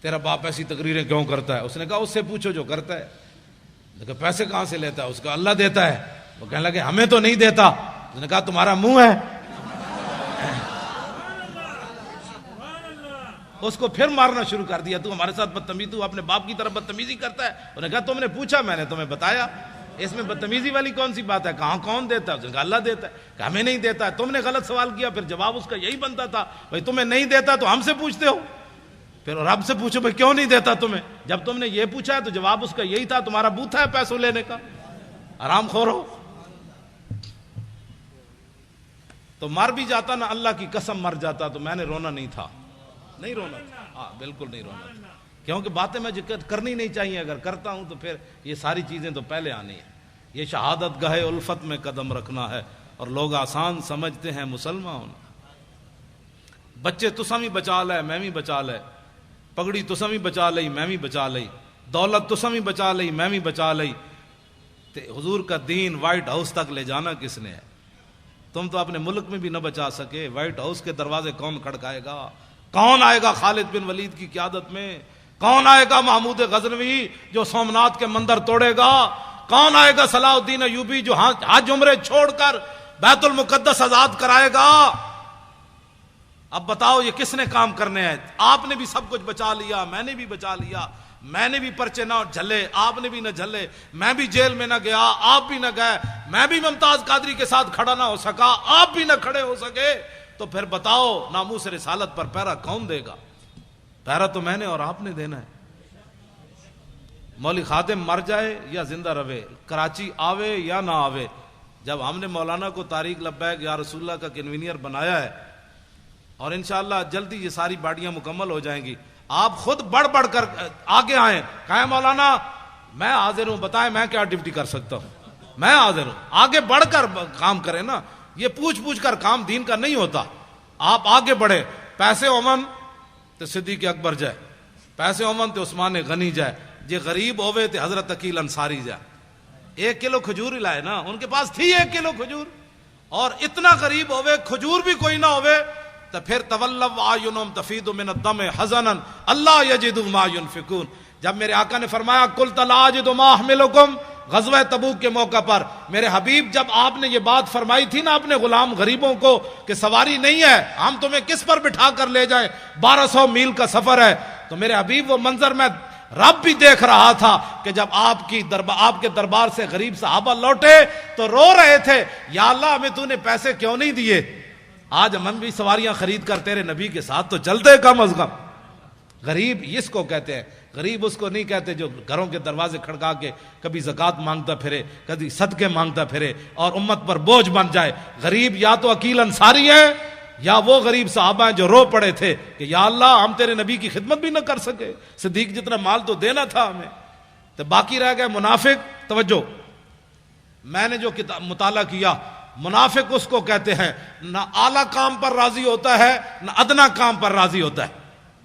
تیرا باپ ایسی تقریریں کیوں کرتا ہے؟ اس نے کہا اس سے پوچھو جو کرتا ہے. لیکن پیسے کہاں سے لیتا ہے؟ اس کا اللہ دیتا ہے. وہ کہنے لگے ہمیں تو نہیں دیتا. اس نے کہا تمہارا منہ ہے. اس کو پھر مارنا شروع کر دیا. تو ہمارے ساتھ بدتمیزی، تو اپنے باپ کی طرف بدتمیزی کرتا ہے. انہوں نے کہا تم نے پوچھا، میں نے تمہیں بتایا. اس میں بدتمیزی والی کون سی بات ہے؟ کہاں کون دیتا ہے؟ اس نے کہا اللہ دیتا ہے. کہ ہمیں نہیں دیتا ہے. تم نے غلط سوال کیا. پھر جواب اس کا یہی بنتا تھا بھائی تمہیں نہیں دیتا تو ہم سے پوچھتے ہو. پھر رب سے پوچھو بھائی کیوں نہیں دیتا تمہیں؟ جب تم نے یہ پوچھا ہے تو جواب اس کا یہی تھا تمہارا بوتھا ہے پیسوں لینے کا، آرام خور ہو. تو مر بھی جاتا نا، اللہ کی قسم مر جاتا تو میں نے رونا نہیں تھا. نہیں رونا تھا، ہاں بالکل نہیں رونا تھا. کیونکہ باتیں میں کرنی نہیں چاہیے. اگر کرتا ہوں تو پھر یہ ساری چیزیں تو پہلے آنی ہیں. یہ شہادت گاہ الفت میں قدم رکھنا ہے، اور لوگ آسان سمجھتے ہیں مسلمان ہونا. بچے تساں بھی بچا لے میں بھی بچا لے، پگڑی تساں بھی بچا لئی میں بھی بچا لئی، دولت تساں بھی بچا لئی میں بھی بچا لئی. حضور کا دین وائٹ ہاؤس تک لے جانا کس نے ہے؟ تم تو اپنے ملک میں بھی نہ بچا سکے. وائٹ ہاؤس کے دروازے کون کھڑکائے گا؟ کون آئے گا خالد بن ولید کی قیادت میں؟ کون آئے گا محمود غزنوی جو سومنات کے مندر توڑے گا؟ کون آئے گا صلاح الدین ایوبی جو حج عمرے چھوڑ کر بیت المقدس آزاد کرائے گا؟ اب بتاؤ یہ کس نے کام کرنے ہیں؟ آپ نے بھی سب کچھ بچا لیا، میں نے بھی بچا لیا. میں نے بھی پرچے نہ جھلے، آپ نے بھی نہ جھلے. میں بھی جیل میں نہ گیا، آپ بھی نہ گئے. میں بھی ممتاز قادری کے ساتھ کھڑا نہ ہو سکا، آپ بھی نہ کھڑے ہو سکے. تو پھر بتاؤ ناموس رسالت پر پہرا کون دے گا؟ پہرا تو میں نے اور آپ نے دینا ہے. مولوی خادم مر جائے یا زندہ رہے، کراچی آوے یا نہ آوے، جب ہم نے مولانا کو طارق لبیک یا رسول اللہ کا کنوینئر بنایا ہے، اور انشاءاللہ جلدی یہ ساری باڈیاں مکمل ہو جائیں گی، آپ خود بڑھ بڑھ کر آگے آئیں، کہیں مولانا میں حاضر ہوں، بتائیں میں کیا ڈیوٹی کر سکتا ہوں، میں حاضر ہوں. آگے بڑھ کر کام کریں نا. یہ پوچھ کر کام دین کا نہیں ہوتا. آپ آگے بڑھے. پیسے اومن تو صدیق اکبر جائے، پیسے اومن تو عثمان غنی جائے، جے غریب ہوئے تو حضرت عقیل انصاری جائے. 1 کلو کھجور ہی لائے نا، ان کے پاس تھی 1 کلو کھجور. اور اتنا غریب ہوئے کھجور بھی کوئی نہ ہوئے تو پھر تولوا اعینہم تفیض من الدم حزنا اللہ یجدوا ما ينفقون. جب میرے آقا نے فرمایا قلت لا اجد ما احملکم، غزوہ تبوک کے موقع پر میرے حبیب جب آپ نے یہ بات فرمائی تھی نا اپنے غلام غریبوں کو کہ سواری نہیں ہے، ہم تمہیں کس پر بٹھا کر لے جائیں، 1200 میل کا سفر ہے، تو میرے حبیب وہ منظر میں رب بھی دیکھ رہا تھا کہ جب آپ کے دربار سے غریب صحابہ لوٹے تو رو رہے تھے، یا اللہ ہمیں تو نے پیسے کیوں نہیں دیے، آج ہم بھی سواریاں خرید کر تیرے نبی کے ساتھ تو چلتے کم از کم. غریب اس کو کہتے ہیں. غریب اس کو نہیں کہتے جو گھروں کے دروازے کھڑکا کے کبھی زکوٰۃ مانگتا پھرے, کبھی صدقے مانگتا پھرے اور امت پر بوجھ بن جائے. غریب یا تو عقیل انصاری ہے یا وہ غریب صحابہ ہیں جو رو پڑے تھے کہ یا اللہ ہم تیرے نبی کی خدمت بھی نہ کر سکے, صدیق جتنا مال تو دینا تھا ہمیں, تو باقی رہ گئے منافق. توجہ, میں نے جو مطالعہ کیا, منافق اس کو کہتے ہیں نہ اعلیٰ کام پر راضی ہوتا ہے نہ ادنا کام پر راضی ہوتا ہے.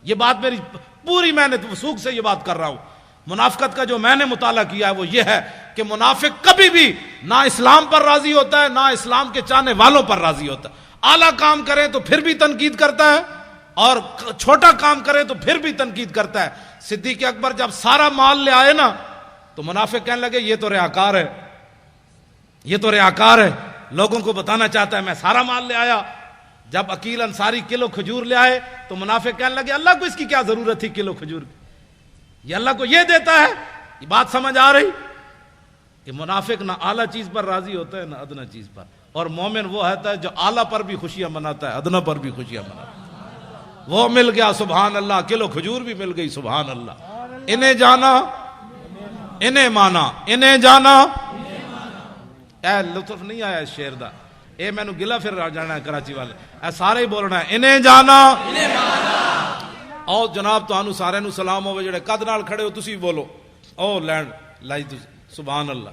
یہ بات میری پوری, میں نے وثوق سے یہ بات کر رہا ہوں. منافقت کا جو میں نے مطالعہ کیا ہے وہ یہ ہے کہ منافق کبھی بھی نہ اسلام پر راضی ہوتا ہے نہ اسلام کے چاہنے والوں پر راضی ہوتا ہے. اعلیٰ کام کرے تو پھر بھی تنقید کرتا ہے اور چھوٹا کام کرے تو پھر بھی تنقید کرتا ہے. صدیق اکبر جب سارا مال لے آئے نا تو منافق کہنے لگے یہ تو ریاکار ہے, یہ تو ریاکار ہے, لوگوں کو بتانا چاہتا ہے میں سارا مال لے آیا. جب عقیل انصاری کلو کھجور لے آئے تو منافق کہنے لگے اللہ کو اس کی کیا ضرورت تھی کلو کھجور کی, یہ اللہ کو یہ دیتا ہے. یہ بات سمجھ آ رہی کہ منافق نہ اعلیٰ چیز پر راضی ہوتا ہے نہ ادنا چیز پر, اور مومن وہ ہوتا ہے جو اعلیٰ پر بھی خوشیاں مناتا ہے ادنا پر بھی خوشیاں مناتا ہے. وہ مل گیا سبحان اللہ, کلو کھجور بھی مل گئی سبحان اللہ. انہیں جانا انہیں مانا, انہیں جانا. اے لطف نہیں آیا اس شعر دا, اے میں نو گلا پھر جانا ہے کراچی والے, اے سارے ہی بولنا ہے انہیں جانا. او جناب تانوں سارے نو سلام ہوے جڑے قد نال کھڑے ہو تسی بولو او لینڈ لائی تسی سبحان اللہ.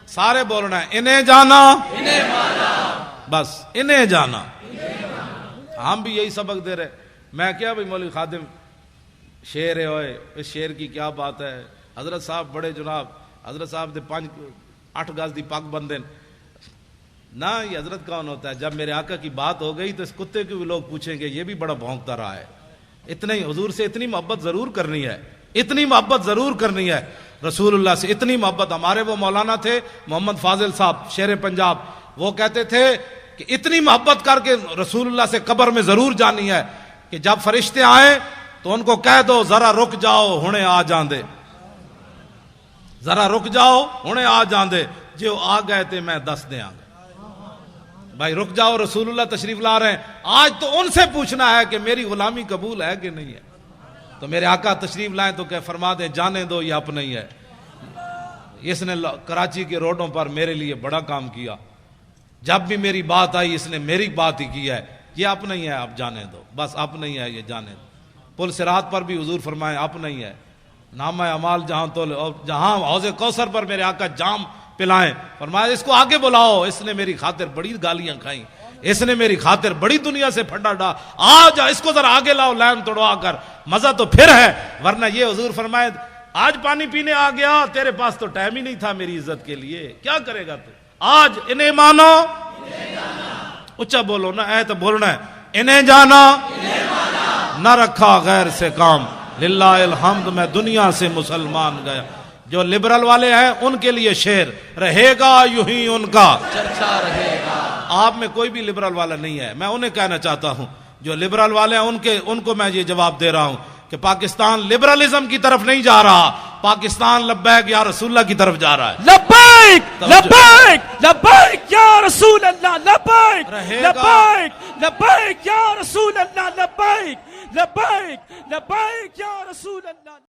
سارے بولنا ہے انہیں جانا انہیں مانا, بس انہیں جانا. ہم بھی یہی سبق دے رہے. میں کیا بھائی مولوی خادم شعر ہے ہوئے, اس شعر کی کیا بات ہے. حضرت صاحب بڑے جناب, حضرت صاحب دے 8 گز دی پگ بندے نہ. یہ حضرت کون ہوتا ہے؟ جب میرے آقا کی بات ہو گئی تو اس کتے کو بھی لوگ پوچھیں گے یہ بھی بڑا بھونکتا رہا ہے. اتنا ہی حضور سے اتنی محبت ضرور کرنی ہے, اتنی محبت ضرور کرنی ہے رسول اللہ سے, اتنی محبت. ہمارے وہ مولانا تھے محمد فاضل صاحب شیر پنجاب, وہ کہتے تھے کہ اتنی محبت کر کے رسول اللہ سے قبر میں ضرور جانی ہے کہ جب فرشتے آئیں تو ان کو کہہ دو ذرا رک جاؤ ہنے آ جان دے, ذرا رک جاؤ ہنے آ جان دے, جو آ گئے تھے میں دس دے آ گئے. بھائی رک جاؤ, رسول اللہ تشریف لا رہے ہیں. آج تو ان سے پوچھنا ہے کہ میری غلامی قبول ہے کہ نہیں ہے. تو میرے آقا تشریف لائیں تو کہ فرما دیں جانے دو یہ اپنا ہی ہے. اس نے کراچی کے روڈوں پر میرے لیے بڑا کام کیا. جب بھی میری بات آئی اس نے میری بات ہی کی ہے. یہ اپنا ہی ہے, آپ جانے دو, بس اپنا ہی ہے, یہ جانے دو. پل صراط پر بھی حضور فرمائے اپنا ہی ہے. نامہ اعمال جہاں تو جہاں حوض کوثر پر میرے آقا جام پلائیں, فرمایا اس کو آگے بلاؤ, اس نے میری خاطر بڑی گالیاں کھائیں, اس نے میری خاطر بڑی دنیا سے پھڈا ڈا, آ جا اس کو ذرا آگے لاؤ لائن توڑوا کر, مزہ تو پھر ہے. ورنہ یہ حضور فرمائے آج پانی پینے آ گیا, تیرے پاس تو ٹائم ہی نہیں تھا میری عزت کے لیے, کیا کرے گا تو. آج انہیں مانو, اچھا بولو نا, اے تو بولنا ہے انہیں جانا نہ رکھا غیر سے کام, للہ الحمد میں دنیا سے مسلمان گیا. جو لبرل والے ہیں ان کے لیے شعر رہے گا یوں ہی ان کا چرچا رہے گا. آپ میں کوئی بھی لبرل والا نہیں ہے, میں انہیں کہنا چاہتا ہوں جو لبرل والے ہیں ان کو میں یہ جواب دے رہا ہوں کہ پاکستان لبرلزم کی طرف نہیں جا رہا, پاکستان لبیک یا رسول اللہ کی طرف جا رہا ہے. لبیک لبیک لبیک یا رسول اللہ, لبیک لبیک لبیک یا رسول اللہ, لبیک لبیک لبیک یا رسول اللہ.